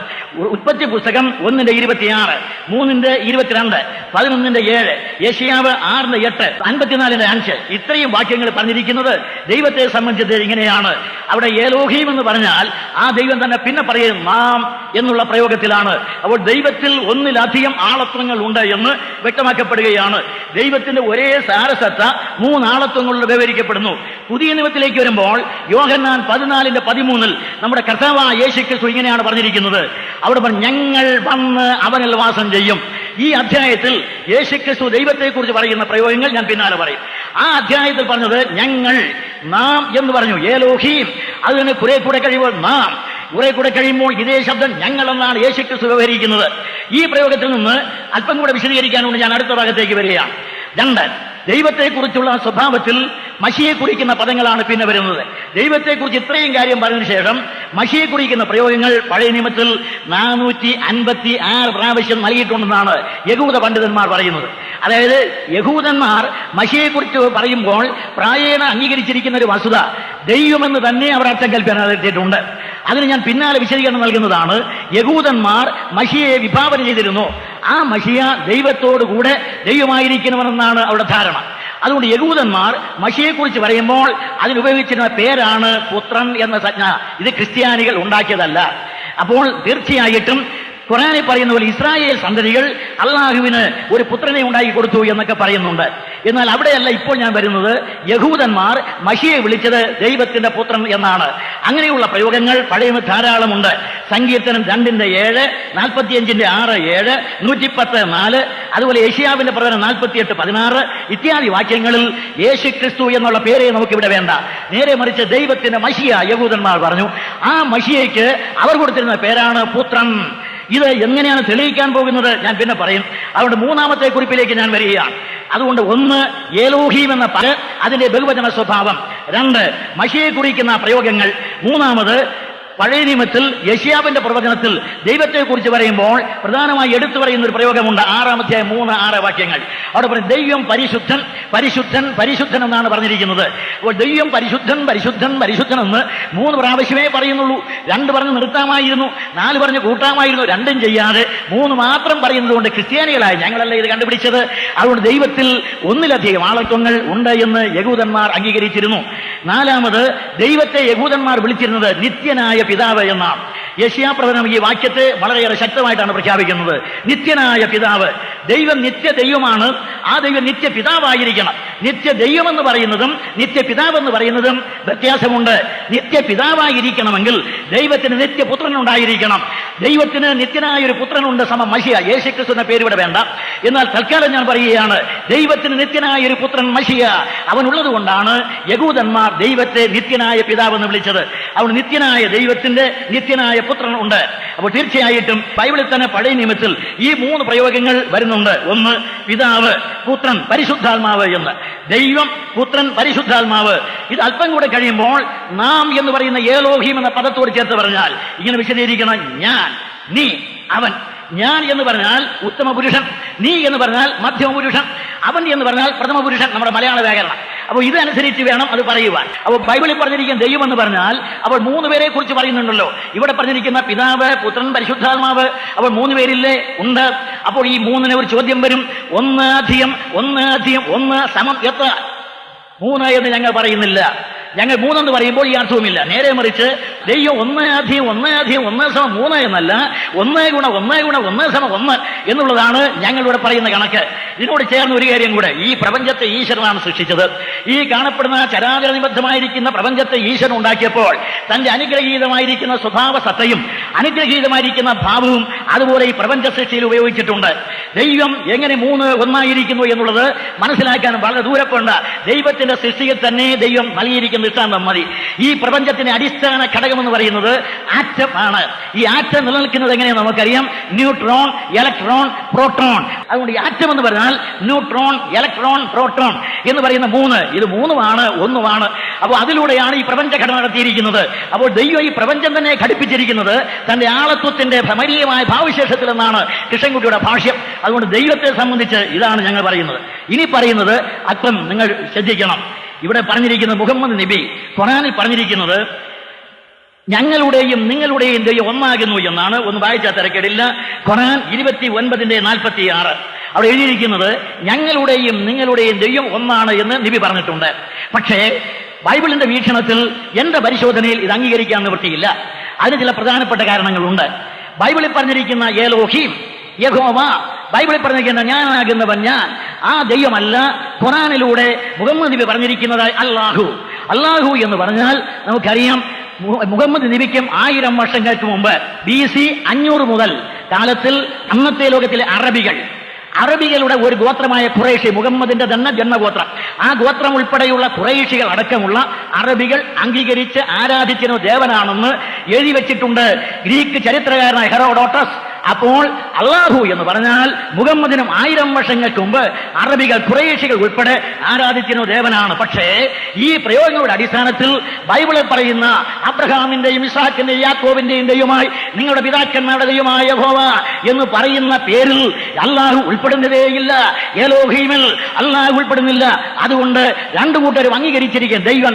Speaker 1: ഉൽപ്പത്തി പുസ്തകം 1:26, 3:22, 11:7, യെശയ്യാവ് 6:8, 54:5 ഇത്രയും വാക്യങ്ങൾ പറഞ്ഞിരിക്കുന്നത് ദൈവത്തെ സംബന്ധിച്ച് ഇങ്ങനെയാണ്. അവിടെ ഏലോഹീം എന്ന് പറഞ്ഞാൽ ആ ദൈവം തന്നെ പിന്നെ പറയുന്നത് നാം എന്നുള്ള പ്രയോഗത്തിലാണ്. അപ്പോൾ ദൈവത്തിൽ ഒന്നിലധികം ആളത്വങ്ങൾ ഉണ്ട് എന്ന് വ്യക്തമാക്കപ്പെടുകയാണ്. ദൈവത്തിന്റെ ഒരേ സാരസത്ത 3 ആളത്വങ്ങളിൽ വിവരിക്കപ്പെടുന്നു. പുതിയ നിയമത്തിലേക്ക് വരുമ്പോൾ യോഹന്നാൻ 14:13 നമ്മുടെ കർത്താവായ യേശുക്രിസ്തു ഇങ്ങനെയാണ് പറഞ്ഞിരിക്കുന്നത്. അവിടെ ഞങ്ങൾ വന്ന് അവനിൽ വാസം ചെയ്യും. ഈ അധ്യായത്തിൽ യേശുക്രിസ്തു ദൈവത്തെക്കുറിച്ച് പറയുന്ന പ്രയോഗങ്ങൾ ഞാൻ പിന്നാലെ പറയും. ആ അധ്യായത്തിൽ പറഞ്ഞത് ഞങ്ങൾ, നാം എന്ന് പറഞ്ഞു, ഏലോഹീം. അതിന് കുറെ കൂടെ കഴിയുമ്പോൾ നാം, കുറെ കൂടെ കഴിയുമ്പോൾ ഇതേ ശബ്ദം ഞങ്ങൾ എന്നാണ് യേശുക്രിസ്തു വ്യവഹരിക്കുന്നത്. ഈ പ്രയോഗത്തിൽ നിന്ന് അല്പം കൂടെ വിശദീകരിക്കാനുണ്ട് ഞാൻ അടുത്ത ഭാഗത്തേക്ക് വരികയാണ്. 2, ദൈവത്തെക്കുറിച്ചുള്ള സ്വഭാവത്തിൽ മഷിയെ കുറിക്കുന്ന പദങ്ങളാണ് പിന്നെ വരുന്നത്. ദൈവത്തെക്കുറിച്ച് ഇത്രയും കാര്യം പറഞ്ഞതിന് ശേഷം മഷിയെ കുറിക്കുന്ന പ്രയോഗങ്ങൾ പഴയ നിയമത്തിൽ 456 പ്രാവശ്യം നൽകിയിട്ടുണ്ടെന്നാണ് യഹൂദ പണ്ഡിതന്മാർ പറയുന്നത്. അതായത് യഹൂദന്മാർ മഷിയെക്കുറിച്ച് പറയുമ്പോൾ പ്രായേണ അംഗീകരിച്ചിരിക്കുന്ന ഒരു വസ്തുത ദൈവമെന്ന് തന്നെ അവർ അർത്ഥം കൽപ്പന നടത്തിയിട്ടുണ്ട്. അതിന് ഞാൻ പിന്നാലെ വിശദീകരണം നൽകുന്നതാണ്. യഹൂദന്മാർ മഷിയെ വിഭാവന ചെയ്തിരുന്നു. ആ മഷിയ ദൈവത്തോടുകൂടെ ദൈവമായിരിക്കണമെന്നാണ് അവരുടെ ധാരണ. അതുകൊണ്ട് യഹൂദന്മാർ മഷിയെക്കുറിച്ച് പറയുമ്പോൾ അതിനുപയോഗിച്ചിരുന്ന പേരാണ് പുത്രൻ എന്ന സംജ്ഞ. ഇത് ക്രിസ്ത്യാനികൾ ഉണ്ടാക്കിയതല്ല. അപ്പോൾ തീർച്ചയായിട്ടും ഖുർആനിൽ പറയുന്ന പോലെ ഇസ്രായേൽ സന്തതികൾ അള്ളാഹുവിന് ഒരു പുത്രനെ ഉണ്ടാക്കി കൊടുത്തു എന്നൊക്കെ പറയുന്നുണ്ട്. എന്നാൽ അവിടെയല്ല ഇപ്പോൾ ഞാൻ വരുന്നത്. യഹൂദന്മാർ മഷിയെ വിളിച്ചത് ദൈവത്തിന്റെ പുത്രൻ എന്നാണ്. അങ്ങനെയുള്ള പ്രയോഗങ്ങൾ പഴയ ധാരാളമുണ്ട്. സങ്കീർത്തനം 2:7, 45:6-7, 110:4, അതുപോലെ യെശയ്യാവിന്റെ പ്രവചനം 48:16 ഇത്യാദി വാക്യങ്ങളിൽ യേശു ക്രിസ്തു എന്നുള്ള പേരെ നമുക്കിവിടെ വേണ്ട. നേരെ മറിച്ച് ദൈവത്തിന്റെ മഷിയ യഹൂദന്മാർ പറഞ്ഞു. ആ മഷിയയ്ക്ക് അവർ കൊടുത്തിരുന്ന പേരാണ് പുത്രൻ. ഇത് എങ്ങനെയാണ് തെളിയിക്കാൻ പോകുന്നത് ഞാൻ പിന്നെ പറയും. അതുകൊണ്ട് 3ാമത്തെ കുറിപ്പിലേക്ക് ഞാൻ വരികയാണ്. അതുകൊണ്ട് 1, ഏലോഹീം എന്ന പദം, അതിന്റെ ബഹുവചന സ്വഭാവം. 2, മഷിയെ കുറിക്കുന്ന പ്രയോഗങ്ങൾ. 3ാമത് പഴയ നിയമത്തിൽ യെശയ്യാവിന്റെ പ്രവചനത്തിൽ ദൈവത്തെക്കുറിച്ച് പറയുമ്പോൾ പ്രധാനമായി എടുത്തു പറയുന്ന ഒരു പ്രയോഗമുണ്ട്. 6-ാം അധ്യായം 3-6 വാക്യങ്ങൾ. അവിടെ പറയും ദൈവം പരിശുദ്ധൻ പരിശുദ്ധൻ പരിശുദ്ധൻ എന്നാണ് പറഞ്ഞിരിക്കുന്നത്. അപ്പോൾ ദൈവം പരിശുദ്ധൻ പരിശുദ്ധൻ പരിശുദ്ധൻ എന്ന് 3 പ്രാവശ്യമേ പറയുന്നുള്ളൂ. 2 പറഞ്ഞ് നിർത്താമായിരുന്നു, 4 പറഞ്ഞ് കൂട്ടാമായിരുന്നു. 2ഉം ചെയ്യാതെ 3 മാത്രം പറയുന്നത് കൊണ്ട് ക്രിസ്ത്യാനികളായി ഞങ്ങളല്ല ഇത് കണ്ടുപിടിച്ചത്. അതുകൊണ്ട് ദൈവത്തിൽ ഒന്നിലധികം ആളത്വങ്ങൾ ഉണ്ട് എന്ന് യഹൂദന്മാർ അംഗീകരിച്ചിരുന്നു. 4ാമത് ദൈവത്തെ യഹൂദന്മാർ വിളിച്ചിരുന്നത് നിത്യനായ പിതാവ് എന്നാണ്. യെശയ്യാ പ്രവചനം ഈ വാക്യത്തെ വളരെയേറെ ശക്തമായിട്ടാണ് പ്രഖ്യാപിക്കുന്നത്. നിത്യനായ പിതാവ്. ദൈവം നിത്യ ദൈവമാണ്. ആ ദൈവം നിത്യ പിതാവായിരിക്കണം. നിത്യ ദൈവമെന്ന് പറയുന്നതും നിത്യ പിതാവെന്ന് പറയുന്നതും വ്യത്യാസമുണ്ട്. നിത്യ പിതാവായിരിക്കണമെങ്കിൽ ദൈവത്തിന് നിത്യപുത്രൻ ഉണ്ടായിരിക്കണം. ദൈവത്തിന് നിത്യനായ ഒരു പുത്രനുണ്ട് സമം മഷിയ. യേശുക്രിസ്തു എന്ന പേര് ഇവിടെ വേണ്ട. എന്നാൽ തൽക്കാലം ഞാൻ പറയുകയാണ്, ദൈവത്തിന് നിത്യനായ ഒരു പുത്രൻ മഷിയ അവനുള്ളത് കൊണ്ടാണ് യഹൂദന്മാർ ദൈവത്തെ നിത്യനായ പിതാവെന്ന് വിളിച്ചത്. അവൻ നിത്യനായ ദൈവത്തിന്റെ നിത്യനായ പുത്രൻ ഉണ്ട്. അപ്പോൾ തീർച്ചയായിട്ടും ബൈബിളിൽ തന്നെ പഴയ നിയമത്തിൽ ഈ 3 പ്രയോഗങ്ങൾ വരുന്നുണ്ട്. 1, പിതാവ്, പുത്രൻ, പരിശുദ്ധാത്മാവ് എന്ന്. ദൈവം, പുത്രൻ, പരിശുദ്ധാത്മാവ്. ഇത് അല്പം കൂടെ കഴിയുമ്പോൾ നാം എന്ന് പറയുന്ന ഏലോഹീം എന്ന പദത്തോട് ചേർത്ത് പറഞ്ഞാൽ ഇങ്ങനെ വിശദീകരിക്കണം. ഞാൻ, നീ, അവൻ. ഞാൻ എന്ന് പറഞ്ഞാൽ ഉത്തമ പുരുഷൻ, നീ എന്ന് പറഞ്ഞാൽ മധ്യമ പുരുഷൻ, അവൻ എന്ന് പറഞ്ഞാൽ പ്രഥമ പുരുഷൻ. നമ്മുടെ മലയാള വ്യാകരണം. അപ്പോൾ ഇതനുസരിച്ച് വേണം അത് പറയുവാൻ. അപ്പോൾ ബൈബിളിൽ പറഞ്ഞിരിക്കുന്ന ദൈവം എന്ന് പറഞ്ഞാൽ അപ്പോൾ 3 പേരെ കുറിച്ച് പറയുന്നുണ്ടല്ലോ. ഇവിടെ പറഞ്ഞിരിക്കുന്ന പിതാവ്, പുത്രൻ, പരിശുദ്ധാത്മാവ്. അപ്പോൾ 3 പേരില്ലേ? ഉണ്ട്. അപ്പോൾ ഈ 3ന് ഒരു ചോദ്യം വരും. 1+1=1 സമം എത്ര? 3 എന്ന് ഞങ്ങൾ പറയുന്നില്ല. ഞങ്ങൾ 3 എന്ന് പറയുമ്പോൾ ഈ അർത്ഥവുമില്ല. നേരെ മറിച്ച് ദൈവം 1+1=1 എന്നല്ല, 1=1=1 എന്നുള്ളതാണ് ഞങ്ങളിവിടെ പറയുന്ന കണക്ക്. ഇതിനോട് ചേർന്ന് ഒരു കാര്യം കൂടെ, ഈ പ്രപഞ്ചത്തെ ഈശ്വരനാണ് സൃഷ്ടിച്ചത്. ഈ കാണപ്പെടുന്ന ചരാചര നിബദ്ധമായിരിക്കുന്ന പ്രപഞ്ചത്തെ ഈശ്വരൻ ഉണ്ടാക്കിയപ്പോൾ തന്റെ അനുഗ്രഹീതമായിരിക്കുന്ന സ്വഭാവ സത്തയും അനുഗ്രഹീതമായിരിക്കുന്ന ഭാവവും അതുപോലെ ഈ പ്രപഞ്ച സൃഷ്ടിയിൽ ഉപയോഗിച്ചിട്ടുണ്ട്. ദൈവം എങ്ങനെ 3 ഒന്നായിരിക്കുന്നു എന്നുള്ളത് മനസ്സിലാക്കാൻ വളരെ ദൂരപ്പുണ്ട്. ദൈവത്തിന്റെ സൃഷ്ടിയിൽ തന്നെ ദൈവം നൽകിയിരിക്കുന്ന ദൃഷ്ടാന്തം മതി. ഈ പ്രപഞ്ചത്തിന്റെ അടിസ്ഥാന ഘടകമെന്ന് പറയുന്നത് ആറ്റം ആണ്. ഈ ആറ്റം നിലനിൽക്കുന്നത് എങ്ങനെയാണ് നമുക്കറിയാം. Neutron, electron, proton. അതുകൊണ്ട് ഈ ആറ്റം എന്ന് പറഞ്ഞാൽ ന്യൂട്രോൺ, ഇലക്ട്രോൺ, പ്രോട്ടോൺ എന്ന് പറയുന്ന 3. ഇത് 3 ഒന്നുമാണ്. അപ്പോൾ അതിലൂടെയാണ് ഈ പ്രപഞ്ചഘടന നടത്തിയിരിക്കുന്നത്. അപ്പോൾ ദൈവം ഈ പ്രപഞ്ചം തന്നെ ഘടിപ്പിച്ചിരിക്കുന്നത് തന്റെ ആളത്വത്തിന്റെ ഭ്രമരീയമായ ഭാവവിശേഷത്തിൽ എന്നാണ് കൃഷ്ണൻകുട്ടിയുടെ ഭാഷ്യം. അതുകൊണ്ട് ദൈവത്തെ സംബന്ധിച്ച് ഇതാണ് ഞങ്ങൾ പറയുന്നത്. ഇനി പറയുന്നത് അല്പം നിങ്ങൾ ശ്രദ്ധിക്കണം. ഇവിടെ പറഞ്ഞിരിക്കുന്നത് മുഹമ്മദ് നബി ഖുർആനിൽ പറഞ്ഞിരിക്കുന്നത് ഞങ്ങളുടെയും നിങ്ങളുടെയും ദൈവം ഒന്നാകുന്നു എന്നാണ്. ഒന്ന് വായിച്ചാൽ തിരക്കേടില്ല. ഖുർആൻ 29:46 അവിടെ എഴുതിയിരിക്കുന്നത് ഞങ്ങളുടെയും നിങ്ങളുടെയും ദൈവം ഒന്നാണ് എന്ന് നബി പറഞ്ഞിട്ടുണ്ട്. പക്ഷേ ബൈബിളിന്റെ വീക്ഷണത്തിൽ എന്റെ പരിശോധനയിൽ ഇത് അംഗീകരിക്കാൻ നിവൃത്തിയില്ല. അതിന് ചില പ്രധാനപ്പെട്ട കാരണങ്ങളുണ്ട്. ബൈബിളിൽ പറഞ്ഞിരിക്കുന്ന ഏലോഹീം, യഹോവ, ബൈബിളിൽ പറഞ്ഞിരിക്കുന്ന ഞാനാകുന്നവൻ ഞാൻ, ആ ദൈവമല്ല ഖുർആനിലൂടെ മുഹമ്മദ് നബി പറഞ്ഞിരിക്കുന്നതായി അല്ലാഹു. അല്ലാഹു എന്ന് പറഞ്ഞാൽ നമുക്കറിയാം, മുഹമ്മദ് നബിക്കും 1000 വർഷങ്ങൾക്ക് മുമ്പ് BC 500 മുതൽ കാലത്തിൽ അന്നത്തെ ലോകത്തിലെ അറബികളുടെ ഒരു ഗോത്രമായ ഖുറൈശി, മുഹമ്മദിന്റെ തന്നെ ജന്മഗോത്രം, ആ ഗോത്രം ഉൾപ്പെടെയുള്ള ഖുറൈശികൾ അടക്കമുള്ള അറബികൾ അംഗീകരിച്ച് ആരാധിച്ചിരുന്ന ദേവനാണെന്ന് എഴുതി വെച്ചിട്ടുണ്ട് ഗ്രീക്ക് ചരിത്രകാരനായ ഹെറോഡോട്ടസ്. അപ്പോൾ അല്ലാഹു എന്ന് പറഞ്ഞാൽ മുഹമ്മദിനും 1000 വർഷങ്ങൾക്ക് മുമ്പ് അറബികൾ ഖുറൈശികൾ ഉൾപ്പെടെ ആരാധിച്ചിരുന്ന ദേവനാണ്. പക്ഷേ ഈ പ്രയോഗങ്ങളുടെ അടിസ്ഥാനത്തിൽ ബൈബിളിൽ പറയുന്ന അബ്രഹാമിന്റെയും ഇസ്ഹാക്കിന്റെയും യാക്കോബിന്റെയും ദൈവമായി നിങ്ങളുടെ പിതാക്കന്മാരുടെ ദൈവമായ യഹോവ എന്ന് പറയുന്ന പേരിൽ അല്ലാഹു ഉൾപ്പെടുന്നതേയില്ല. ഏലോഹീമിൽ അല്ലാഹു ഉൾപ്പെടുന്നില്ല. അതുകൊണ്ട് രണ്ടു കൂട്ടരും അംഗീകരിച്ചിരിക്കുന്ന ദൈവം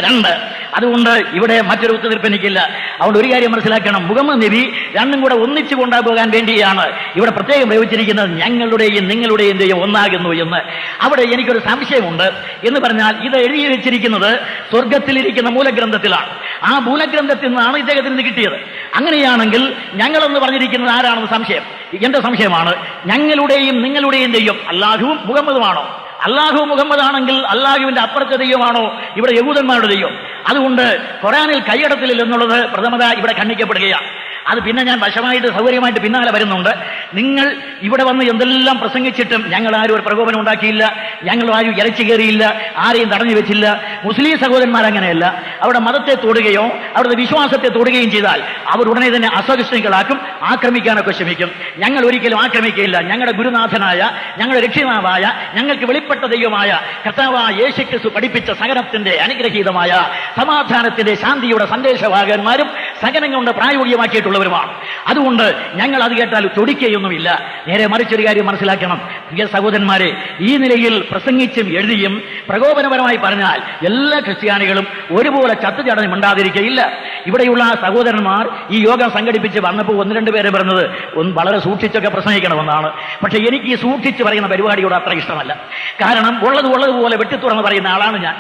Speaker 1: രണ്ട്. അതുകൊണ്ട് ഇവിടെ മറ്റൊരു ഒത്തുതീർപ്പ് എനിക്കില്ല. അതുകൊണ്ട് ഒരു കാര്യം മനസ്സിലാക്കണം, മുഹമ്മദ് നബി രണ്ടും കൂടെ ഒന്നിച്ചു കൊണ്ടുപോകാൻ വേണ്ടിയാണ് ഇവിടെ പ്രത്യേകം പ്രയോഗിച്ചിരിക്കുന്നത് ഞങ്ങളുടെയും നിങ്ങളുടെയും ദൈവം ഒന്നാകുന്നു എന്ന്. അവിടെ എനിക്കൊരു സംശയമുണ്ട്. എന്ന് പറഞ്ഞാൽ ഇത് എഴുതി വെച്ചിരിക്കുന്നത് സ്വർഗത്തിലിരിക്കുന്ന മൂലഗ്രന്ഥത്തിലാണ്. ആ മൂലഗ്രന്ഥത്തിൽ നിന്നാണ് ഇദ്ദേഹത്തിന് ഇത് കിട്ടിയത്. അങ്ങനെയാണെങ്കിൽ ഞങ്ങളെന്ന് പറഞ്ഞിരിക്കുന്നത് ആരാണെന്ന് സംശയം. എന്റെ സംശയമാണ്, ഞങ്ങളുടെയും നിങ്ങളുടെയും ദൈവം അല്ലാഹുവും മുഹമ്മദുമാണോ? അല്ലാഹു മുഹമ്മദ് ആണെങ്കിൽ അല്ലാഹുവിന്റെ അപ്പുറത്തെ ദൈവമാണോ ഇവിടെ യഹൂദന്മാരുടെ ദൈവം? അതുകൊണ്ട് ഖുർആനിൽ കൈയടത്തില്ല എന്നുള്ളത് പ്രഥമത ഇവിടെ ഖണ്ഡിക്കപ്പെടുകയാണ്. അത് പിന്നെ ഞാൻ വശമായിട്ട് സൗകര്യമായിട്ട് പിന്നാലെ വരുന്നുണ്ട്. നിങ്ങൾ ഇവിടെ വന്ന് എന്തെല്ലാം പ്രസംഗിച്ചിട്ടും ഞങ്ങൾ ആരും ഒരു പ്രകോപനം ഉണ്ടാക്കിയില്ല, ഞങ്ങൾ ആരും ഇരച്ചു കയറിയില്ല, ആരെയും തടഞ്ഞു വെച്ചില്ല. മുസ്ലിം സഹോദരന്മാർ അങ്ങനെയല്ല. അവിടെ മതത്തെ തൊടുകയോ അവിടുത്തെ വിശ്വാസത്തെ തൊടുകയും ചെയ്താൽ അവർ ഉടനെ തന്നെ അസ്വസ്ഥകളാക്കും, ആക്രമിക്കാനൊക്കെ ശ്രമിക്കും. ഞങ്ങൾ ഒരിക്കലും ആക്രമിക്കുകയില്ല. ഞങ്ങളുടെ ഗുരുനാഥനായ, ഞങ്ങളുടെ രക്ഷിതാവായ, ഞങ്ങൾക്ക് വെളിപ്പെട്ട ദൈവമായ കർത്താവായ യേശുക്രിസ്തു പഠിപ്പിച്ച സഹനത്തിന്റെ അനുഗ്രഹീതമായ സമാധാനത്തിന്റെ ശാന്തിയുടെ സന്ദേശവാഹകന്മാരും സഹനം കൊണ്ട് പ്രായോഗികമാക്കിയിട്ടുള്ളവരുമാണ്. അതുകൊണ്ട് ഞങ്ങൾ അത് കേട്ടാൽ ചൊടിക്കുകയൊന്നുമില്ല. നേരെ മറിച്ചൊരു കാര്യം മനസ്സിലാക്കണം പ്രിയ സഹോദരന്മാരെ, ഈ നിലയിൽ പ്രസംഗിച്ചും എഴുതിയും പ്രകോപനപരമായി പറഞ്ഞാൽ എല്ലാ ക്രിസ്ത്യാനികളും ഒരുപോലെ ചത്തുചടഞ്ഞ് മിണ്ടാതിരിക്കുകയില്ല. ഇവിടെയുള്ള സഹോദരന്മാർ ഈ യോഗം സംഘടിപ്പിച്ച് വന്നപ്പോൾ 1-2 പേരെ പറഞ്ഞത് വളരെ സൂക്ഷിച്ചൊക്കെ പ്രസംഗിക്കണമെന്നാണ്. പക്ഷെ എനിക്ക് ഈ സൂക്ഷിച്ച് പറയുന്ന പരിപാടിയോട് അത്ര ഇഷ്ടമല്ല. കാരണം ഉള്ളതുപോലെ വെട്ടിത്തുറന്ന് പറയുന്ന ആളാണ് ഞാൻ.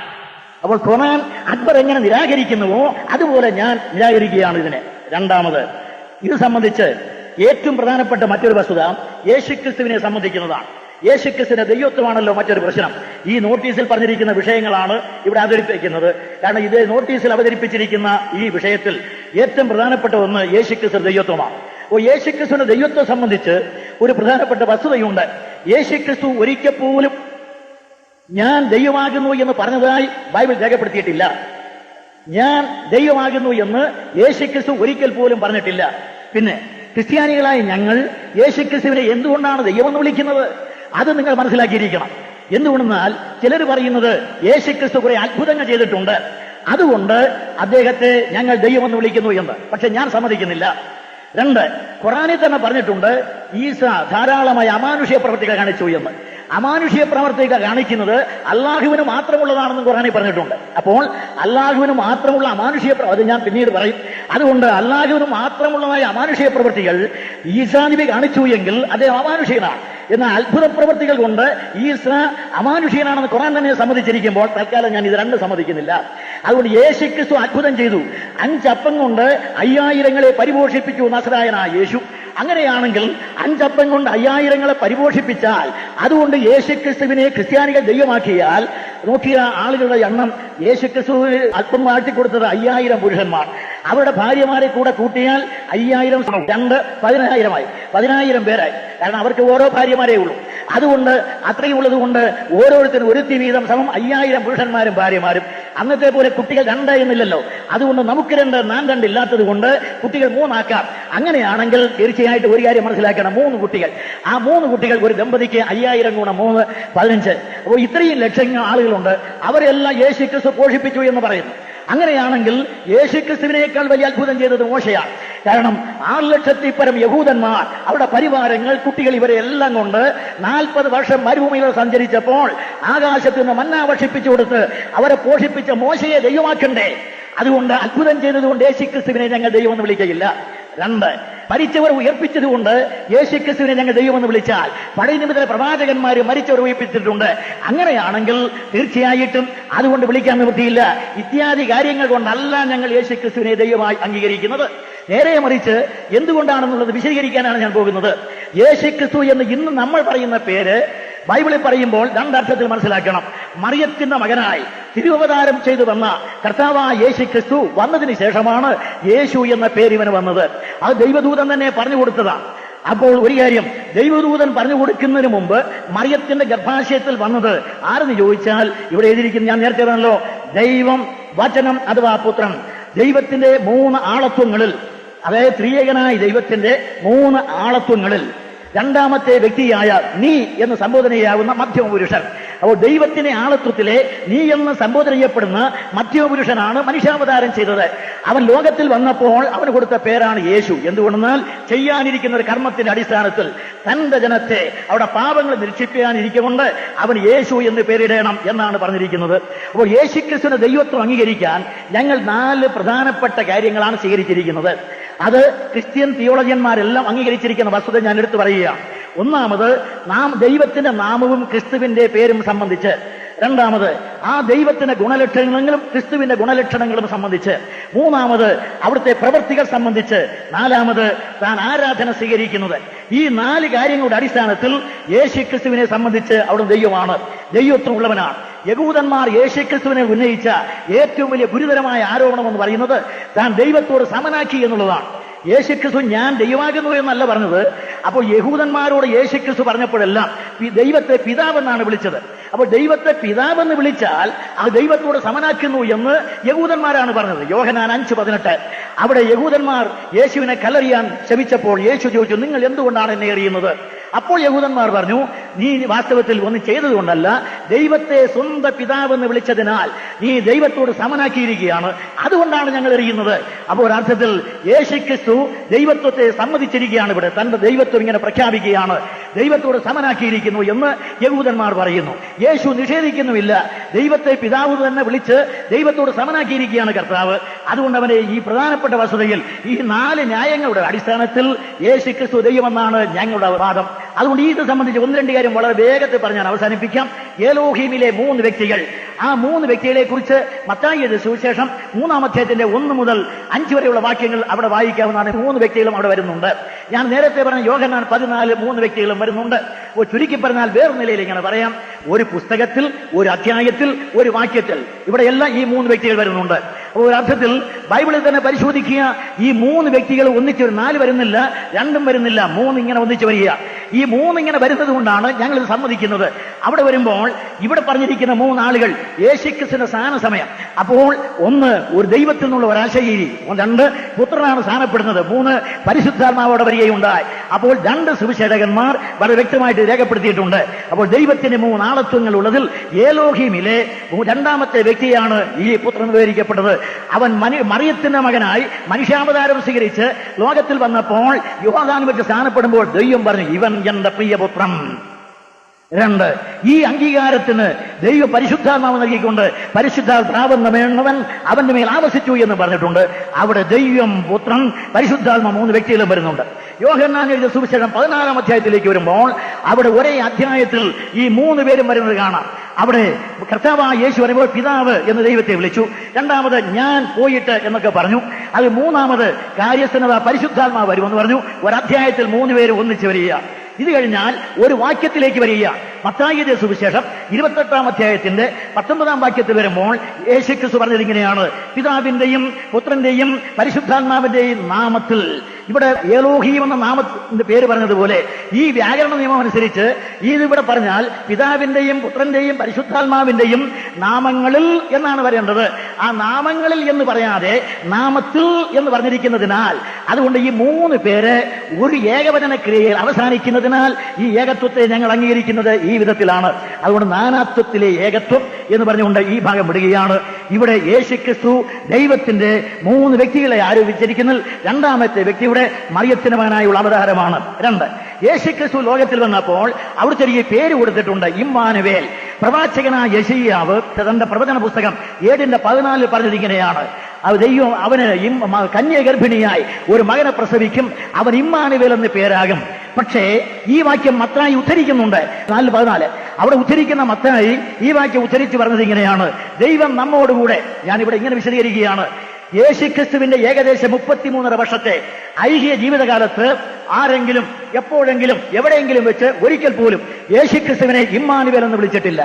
Speaker 1: അപ്പോൾ ഖുർആൻ അക്ബർ എങ്ങനെ നിരാകരിക്കുന്നുവോ അതുപോലെ ഞാൻ നിരാകരിക്കുകയാണ് ഇതിനെ. രണ്ടാമത്, ഇത് സംബന്ധിച്ച് ഏറ്റവും പ്രധാനപ്പെട്ട മറ്റൊരു വസ്തുത യേശുക്രിസ്തുവിനെ സംബന്ധിക്കുന്നതാണ്. യേശുക്രിസ്തുവിന്റെ ദൈവത്വമാണല്ലോ മറ്റൊരു പ്രശ്നം. ഈ നോട്ടീസിൽ പറഞ്ഞിരിക്കുന്ന വിഷയങ്ങളാണ് ഇവിടെ അവതരിപ്പിക്കുന്നത്. കാരണം ഇത് നോട്ടീസിൽ അവതരിപ്പിച്ചിരിക്കുന്ന ഈ വിഷയത്തിൽ ഏറ്റവും പ്രധാനപ്പെട്ട ഒന്ന് യേശുക്രിസ്തു ദൈവത്വമാണ്. യേശുക്രിസ്തുവിന്റെ ദൈവത്വം സംബന്ധിച്ച് ഒരു പ്രധാനപ്പെട്ട വസ്തുതയുണ്ട്. യേശുക്രിസ്തു ഒരിക്കൽ പോലും ഞാൻ ദൈവമാകുന്നു എന്ന് പറഞ്ഞതായി ബൈബിൾ രേഖപ്പെടുത്തിയിട്ടില്ല. ഞാൻ ദൈവമാകുന്നു എന്ന് യേശുക്രിസ്തു ഒരിക്കൽ പോലും പറഞ്ഞിട്ടില്ല. പിന്നെ ക്രിസ്ത്യാനികളായ ഞങ്ങൾ യേശുക്രിസ്തുവിനെ എന്തുകൊണ്ടാണ് ദൈവമെന്ന് വിളിക്കുന്നത്? അത് നിങ്ങൾ മനസ്സിലാക്കിയിരിക്കണം. എന്തുകൊണ്ടെന്നാൽ ചിലർ പറയുന്നത് യേശുക്രിസ്തു കുറെ അത്ഭുതങ്ങൾ ചെയ്തിട്ടുണ്ട്, അതുകൊണ്ട് അദ്ദേഹത്തെ ഞങ്ങൾ ദൈവമെന്ന് വിളിക്കുന്നു എന്ന്. പക്ഷെ ഞാൻ സമ്മതിക്കുന്നില്ല. 2, ഖുർആനിൽ തന്നെ പറഞ്ഞിട്ടുണ്ട് ഈസ ധാരാളമായ അമാനുഷിക പ്രവർത്തികൾ കാണിച്ചു എന്ന്. അമാനുഷിക പ്രവർത്തികൾ കാണിക്കുന്നത് അല്ലാഹുവിന് മാത്രമുള്ളതാണെന്ന് ഖുർആനിൽ പറഞ്ഞിട്ടുണ്ട്. അപ്പോൾ അല്ലാഹുവിന് മാത്രമുള്ള അമാനുഷിക അത് ഞാൻ പിന്നീട് പറയും. അതുകൊണ്ട് അല്ലാഹുവിന് മാത്രമുള്ളതായ അമാനുഷിക പ്രവർത്തികൾ ഈസാ നബി കാണിച്ചു എങ്കിൽ അദ്ദേഹം അമാനുഷികനാണ്. എന്നാൽ അത്ഭുത പ്രവർത്തികൾ കൊണ്ട് ഈസ അമാനുഷികനാണെന്ന് ഖുർആൻ തന്നെ സമ്മതിച്ചിരിക്കുമ്പോൾ തൽക്കാലം ഞാൻ ഇത് 2 സമ്മതിക്കുന്നില്ല. അതുകൊണ്ട് യേശുക്രിസ്തു അത്ഭുതം ചെയ്തു. 5 അപ്പം കൊണ്ട് 5000 പരിപോഷിപ്പിച്ചു നസറായനായ യേശു. അങ്ങനെയാണെങ്കിൽ 5 അപ്പം കൊണ്ട് 5000 പരിപോഷിപ്പിച്ചാൽ അതുകൊണ്ട് യേശുക്രിസ്തുവിനെ ക്രിസ്ത്യാനികൾ ദൈവമാക്കിയാൽ നോക്കിയ ആളുകളുടെ എണ്ണം യേശുക്രിസ്തു അല്പം മാറ്റിക്കൊടുത്തത് 5000 പുരുഷന്മാർ. അവരുടെ ഭാര്യമാരെ കൂടെ കൂട്ടിയാൽ 5000 2 10000 10000 പേരായി. കാരണം അവർക്ക് ഓരോ ഭാര്യമാരേ ഉള്ളൂ. അതുകൊണ്ട് അത്രയും ഉള്ളത് കൊണ്ട് ഓരോരുത്തരും ഒരുത്തി വീതം സമം 5000 പുരുഷന്മാരും ഭാര്യമാരും. അന്നത്തെ പോലെ കുട്ടികൾ 2 എന്നില്ലല്ലോ. അതുകൊണ്ട് നമുക്ക് 2 നാൻ 2 ഇല്ലാത്തത് കൊണ്ട് കുട്ടികൾ 3 ആക്കാം. അങ്ങനെയാണെങ്കിൽ തീർച്ചയായിട്ടും ഒരു കാര്യം മനസ്സിലാക്കണം, 3 കുട്ടികൾ. ആ 3 കുട്ടികൾ ഒരു ദമ്പതിക്ക് 5000 ഗുണം 3 15. അപ്പോൾ ഇത്രയും ലക്ഷങ്ങൾ ആളുകളുണ്ട്. അവരെല്ലാം യേശുക്രിസ്തു പോഷിപ്പിച്ചു എന്ന് പറയുന്നു. അങ്ങനെയാണെങ്കിൽ യേശുക്രിസ്തുവിനേക്കാൾ വലിയ അത്ഭുതം ചെയ്തത് മോശയാണ്. കാരണം 6 ലക്ഷത്തിൽ പരം യഹൂദന്മാർ, അവരുടെ പരിവാരങ്ങൾ, കുട്ടികൾ, ഇവരെ എല്ലാം കൊണ്ട് 40 വർഷം മരുഭൂമിയിൽ സഞ്ചരിച്ചപ്പോൾ ആകാശത്ത് നിന്ന് മന്ന വർഷിപ്പിച്ചു കൊടുത്ത് അവരെ പോഷിപ്പിച്ച മോശയെ ദൈവമാക്കണ്ടേ? അതുകൊണ്ട് അത്ഭുതം ചെയ്തതുകൊണ്ട് യേശുക്രിസ്തുവിനെ ഞങ്ങൾ ദൈവമെന്ന് വിളിക്കുകയില്ല. 2, മരിച്ചവർ ഉയർപ്പിച്ചതുകൊണ്ട് യേശുക്രിസ്തുവിനെ ഞങ്ങൾ ദൈവമെന്ന് വിളിച്ചാൽ പഴയ നിമിത്തത്തിലെ പ്രവാചകന്മാർ മരിച്ചവർ ഉയർപ്പിച്ചിട്ടുണ്ട്. അങ്ങനെയാണെങ്കിൽ തീർച്ചയായിട്ടും അതുകൊണ്ട് വിളിക്കാൻ നിവൃത്തിയില്ല. ഇത്യാദി കാര്യങ്ങൾ കൊണ്ടല്ല ഞങ്ങൾ യേശുക്രിസ്തുവിനെ ദൈവമായി അംഗീകരിക്കുന്നത്. നേരെ മറിച്ച് എന്തുകൊണ്ടാണെന്നുള്ളത് വിശദീകരിക്കാനാണ് ഞാൻ പോകുന്നത്. യേശുക്രിസ്തു എന്ന് ഇന്ന് നമ്മൾ പറയുന്ന പേര് ബൈബിളിൽ പറയുമ്പോൾ 2 അർത്ഥത്തിൽ മനസ്സിലാക്കണം. മറിയത്തിന്റെ മകനായി തിരുവവതാരം ചെയ്തു വന്ന കർത്താവായ യേശുക്രിസ്തു വന്നതിന് ശേഷമാണ് യേശു എന്ന പേര് ഇവന് വന്നത്. അത് ദൈവദൂതൻ തന്നെ പറഞ്ഞു കൊടുത്തതാണ്. അപ്പോൾ ഒരു കാര്യം, ദൈവദൂതൻ പറഞ്ഞു കൊടുക്കുന്നതിന് മുമ്പ് മറിയത്തിന്റെ ഗർഭാശയത്തിൽ വന്നത് ആരെന്ന് ചോദിച്ചാൽ ഇവിടെ എഴുതിയിരിക്കുന്നു, ഞാൻ നേരത്തെ പറഞ്ഞല്ലോ, ദൈവം, വചനം അഥവാ പുത്രൻ. ദൈവത്തിന്റെ 3 ആളത്വങ്ങളിൽ, അതായത് ത്രിയേകനായ ദൈവത്തിന്റെ 3 ആളത്വങ്ങളിൽ രണ്ടാമത്തെ വ്യക്തിയായ നീ എന്ന് സംബോധന ചെയ്യാവുന്ന മധ്യമ പുരുഷൻ. അപ്പോൾ ദൈവത്തിന്റെ ആളത്വത്തിലെ നീ എന്ന് സംബോധന ചെയ്യപ്പെടുന്ന മധ്യമ പുരുഷനാണ് മനുഷ്യാവതാരം ചെയ്തത്. അവൻ ലോകത്തിൽ വന്നപ്പോൾ അവന് കൊടുത്ത പേരാണ് യേശു. എന്തുകൊണ്ടെന്നാൽ ചെയ്യാനിരിക്കുന്ന ഒരു കർമ്മത്തിന്റെ അടിസ്ഥാനത്തിൽ തന്റെ ജനത്തെ അവിടെ പാപങ്ങൾ നിരീക്ഷിക്കാനിരിക്കൊണ്ട് അവൻ യേശു എന്ന് പേരിടണം എന്നാണ് പറഞ്ഞിരിക്കുന്നത്. അപ്പോൾ യേശുക്രിസ്തുവിന്റെ ദൈവത്വം അംഗീകരിക്കാൻ ഞങ്ങൾ 4 പ്രധാനപ്പെട്ട കാര്യങ്ങളാണ് സ്വീകരിച്ചിരിക്കുന്നത്. അത് ക്രിസ്ത്യൻ തിയോളജിയന്മാരെല്ലാം അംഗീകരിച്ചിരിക്കുന്ന വസ്തുത ഞാൻ എടുത്തു പറയുകയാണ്. ഒന്നാമത്, ദൈവത്തിന്റെ നാമവും ക്രിസ്തുവിന്റെ പേരും സംബന്ധിച്ച്. 2ാമത്, ആ ദൈവത്തിന്റെ ഗുണലക്ഷണങ്ങളും ക്രിസ്തുവിന്റെ ഗുണലക്ഷണങ്ങളും സംബന്ധിച്ച്. 3ാമത്, അവിടുത്തെ പ്രവൃത്തികൾ സംബന്ധിച്ച്. 4ാമത്, താൻ ആരാധന സ്വീകരിക്കുന്നത്. ഈ 4 കാര്യങ്ങളുടെ അടിസ്ഥാനത്തിൽ യേശുക്രിസ്തുവിനെ സംബന്ധിച്ച് അവിടുന്ന് ദൈവമാണ്, ദൈവത്വമുള്ളവനാണ്. യഹൂദന്മാർ യേശുക്രിസ്തുവിനെ ഉന്നയിച്ച ഏറ്റവും വലിയ ഗുരുതരമായ ആരോപണം എന്ന് പറയുന്നത് താൻ ദൈവത്തോട് സമനാക്കി എന്നുള്ളതാണ്. യേശുക്രിസ്തു ഞാൻ ദൈവമാകുന്നു എന്നല്ല പറഞ്ഞത്. അപ്പോൾ യഹൂദന്മാരോട് യേശുക്രിസ്തു പറഞ്ഞപ്പോഴെല്ലാം ദൈവത്തെ പിതാവെന്നാണ് വിളിച്ചത്. അപ്പോൾ ദൈവത്തെ പിതാവെന്ന് വിളിച്ചാൽ ആ ദൈവത്തോട് സമനാക്കുന്നു എന്ന് യഹൂദന്മാരാണ് പറഞ്ഞത്. യോഹന്നാൻ 5:18. അവിടെ യഹൂദന്മാർ യേശുവിനെ കല്ലെറിയാൻ ശ്രമിച്ചപ്പോൾ യേശു ചോദിച്ചു, നിങ്ങൾ എന്തുകൊണ്ടാണ് എന്നെ എറിയുന്നത്? അപ്പോൾ യഹൂദന്മാർ പറഞ്ഞു, നീ വാസ്തവത്തിൽ ഒന്നും ചെയ്തതുകൊണ്ടല്ല, ദൈവത്തെ സ്വന്തം പിതാവെന്ന് വിളിച്ചതിനാൽ നീ ദൈവത്തോട് സമനാക്കിയിരിക്കുകയാണ്, അതുകൊണ്ടാണ് ഞങ്ങൾ എറിയുന്നത്. അപ്പോൾ ഒരർത്ഥത്തിൽ യേശുക്രിസ്തു ദൈവത്വത്തെ സമ്മതിച്ചിരിക്കുകയാണ്. ഇവിടെ തന്റെ ദൈവത്വം ഇങ്ങനെ പ്രഖ്യാപിക്കുകയാണ്, ദൈവത്തോട് സമനാക്കിയിരിക്കുന്നു എന്ന് യഹൂദന്മാർ പറയുന്നു. യേശു നിഷേധിക്കുന്നുമില്ല, ദൈവത്തെ പിതാവ് തന്നെ വിളിച്ച് ദൈവത്തോട് സമനാക്കിയിരിക്കുകയാണ് കർത്താവ്. അതുകൊണ്ട് അവനെ ഈ പ്രധാനപ്പെട്ട വസ്തുതയിൽ ഈ 4 ന്യായങ്ങളുടെ അടിസ്ഥാനത്തിൽ യേശുക്രിസ്തു ദൈവമെന്നാണ് ഞങ്ങളുടെ വാദം. അതുകൊണ്ട് ഇത് സംബന്ധിച്ച് 1-2 കാര്യം വളരെ വേഗത്തിൽ പറഞ്ഞാൽ അവസാനിപ്പിക്കാം. ഏലോഹീമിലെ 3 വ്യക്തികൾ, ആ 3 വ്യക്തികളെ കുറിച്ച് മത്തായിയുടെ സുവിശേഷം 3-ാം അധ്യായത്തിന്റെ 1 മുതൽ 5 വരെയുള്ള വാക്യങ്ങൾ അവിടെ വായിക്കാവുന്നതാണ്. 3 വ്യക്തികളും അവിടെ വരുന്നുണ്ട്. ഞാൻ നേരത്തെ പറഞ്ഞ യോഹന്നാൻ 14 3 വ്യക്തികളും വരുന്നുണ്ട്. ചുരുക്കി പറഞ്ഞാൽ വേറെ നിലയിൽ ഇങ്ങനെ പറയാം, ഒരു പുസ്തകത്തിൽ, ഒരു അധ്യായത്തിൽ, ഒരു വാക്യത്തിൽ ഇവിടെ എല്ലാം ഈ 3 വ്യക്തികൾ വരുന്നുണ്ട്. ഒരർത്ഥത്തിൽ ബൈബിളിൽ തന്നെ പരിശോധിക്കുക, ഈ 3 വ്യക്തികൾ ഒന്നിച്ച് 4 വരുന്നില്ല, 2 വരുന്നില്ല, 3 ഇങ്ങനെ ഒന്നിച്ച് വരിക. ഈ 3 ഇങ്ങനെ വരുന്നത് കൊണ്ടാണ് ഞങ്ങൾ ഇത് സമ്മതിക്കുന്നത്. അവിടെ വരുമ്പോൾ ഇവിടെ പറഞ്ഞിരിക്കുന്ന 3 ആളുകൾ യേശുക്രിസ്തുവിന്റെ സ്ഥാന സമയം. അപ്പോൾ 1 ഒരു ദൈവത്തിൽ നിന്നുള്ള ഒരാശയീരി, 2 പുത്രനാണ് സ്ഥാനപ്പെടുന്നത്, 3 പരിശുദ്ധാത്മാവോടെ വരികയുണ്ടായി. അപ്പോൾ 2 സുവിശേഷകന്മാർ വളരെ വ്യക്തമായിട്ട് രേഖപ്പെടുത്തിയിട്ടുണ്ട്. അപ്പോൾ ദൈവത്തിന്റെ 3 ആളത്വങ്ങൾ ഉള്ളതിൽ ഏലോഹീമിലെ 2ാമത്തെ വ്യക്തിയാണ് ഈ പുത്രൻ വിവരിക്കപ്പെട്ടത്. അവൻ മറിയത്തിന്റെ മകനായി മനുഷ്യാവതാരം സ്വീകരിച്ച് ലോകത്തിൽ വന്നപ്പോൾ യോഹന്നാൻ വെച്ച് സ്ഥാനപ്പെടുമ്പോൾ ദൈവം പറഞ്ഞു, ഇവൻ എന്റെ പ്രിയപുത്രൻ. 2, ഈ അംഗീകാരത്തിന് ദൈവ പരിശുദ്ധാത്മാവ് നൽകിക്കൊണ്ട് പരിശുദ്ധാത്മാവെന്നവൻ അവന്റെ മേൽ ആവസിച്ചു എന്ന് പറഞ്ഞിട്ടുണ്ട്. അവിടെ ദൈവം, പുത്രൻ, പരിശുദ്ധാത്മ 3 വ്യക്തികളും വരുന്നുണ്ട്. യോഹന്നാൻ എഴുതിയ സുവിശേഷം 14-ാം അധ്യായത്തിലേക്ക് വരുമ്പോൾ അവിടെ ഒരേ അധ്യായത്തിൽ ഈ 3 പേരും വരുന്നത് കാണാം. അവിടെ കർത്താവായ യേശു വരുമ്പോൾ പിതാവ് എന്ന് ദൈവത്തെ വിളിച്ചു. 2ാമത് ഞാൻ പോയിട്ട് എന്നൊക്കെ പറഞ്ഞു. അത് 3ാമത് കാര്യസ്ഥനത പരിശുദ്ധാത്മാവ് വരുമെന്ന് പറഞ്ഞു. ഒരധ്യായത്തിൽ 3 പേര് ഒന്നിച്ച് വരിക. ഇത് കഴിഞ്ഞാൽ ഒരു വാക്യത്തിലേക്ക് വരിക. മത്തായിയുടെ സുവിശേഷം 28-ാം അധ്യായത്തിന്റെ 19-ാം വാക്യത്തിൽ വരുമ്പോൾ യേശുക്രിസ്തു പറഞ്ഞത് ഇങ്ങനെയാണ്, പിതാവിന്റെയും പുത്രന്റെയും പരിശുദ്ധാത്മാവിന്റെയും നാമത്തിൽ ഇവിടെ എലോഹീം എന്ന നാമത്തിന്റെ പേര് പറഞ്ഞതുപോലെ ഈ വ്യാകരണ നിയമം അനുസരിച്ച് ഇതിവിടെ പറഞ്ഞാൽ പിതാവിന്റെയും പുത്രന്റെയും പരിശുദ്ധാത്മാവിന്റെയും നാമങ്ങളിൽ എന്നാണ് വരേണ്ടത്. ആ നാമങ്ങളിൽ എന്ന് പറയാതെ നാമത്തിൽ എന്ന് പറഞ്ഞിരിക്കുന്നതിനാൽ അതുകൊണ്ട് ഈ 3 പേര് ഒരു ഏകവചന ക്രിയയിൽ അവസാനിക്കുന്നതിനാൽ ഈ ഏകത്വത്തെ ഞങ്ങൾ അംഗീകരിക്കുന്നത് ഈ വിധത്തിലാണ്. അതുകൊണ്ട് നാനാത്വത്തിലെ ഏകത്വം എന്ന് പറഞ്ഞുകൊണ്ട് ഈ ഭാഗം വിടുകയാണ്. ഇവിടെ യേശുക്രിസ്തു ദൈവത്തിന്റെ 3 വ്യക്തികളെ ആരോപിച്ചിരിക്കുന്ന രണ്ടാമത്തെ വ്യക്തിയുടെ മറിയത്തിന് മകനായുള്ള അവതാരമാണ്. 2, യേശുക്രിസ്തു ലോകത്തിൽ വന്നപ്പോൾ അവിടെ ചെറിയ പേര് കൊടുത്തിട്ടുണ്ട്, ഇമ്മാനുവേൽ. പ്രവാചകനായ യെശയ്യാവ് തന്റെ പ്രവചന പുസ്തകം 7:14 പറഞ്ഞതിങ്ങനെയാണ്, ദൈവം അവന് കന്യഗർഭിണിയായി ഒരു മകനെ പ്രസവിക്കും, അവൻ ഇമ്മാനുവേൽ എന്ന് പേരാകും. പക്ഷേ ഈ വാക്യം മത്തായി ഉദ്ധരിക്കുന്നുണ്ട് 4:14. അവിടെ ഉദ്ധരിക്കുന്ന മത്തായി ഈ വാക്യം ഉദ്ധരിച്ച് പറഞ്ഞത് ഇങ്ങനെയാണ്, ദൈവം നമ്മോടുകൂടെ. ഞാനിവിടെ ഇങ്ങനെ വിശദീകരിക്കുകയാണ്. യേശുക്രിസ്തുവിന്റെ ഏകദേശം 33 വർഷത്തെ ഐഹിക ജീവിതകാലത്ത് ആരെങ്കിലും എപ്പോഴെങ്കിലും എവിടെയെങ്കിലും വെച്ച് ഒരിക്കൽ പോലും യേശുക്രിസ്തുവിനെ ഇമ്മാനുവേൽ എന്ന് വിളിച്ചിട്ടില്ല.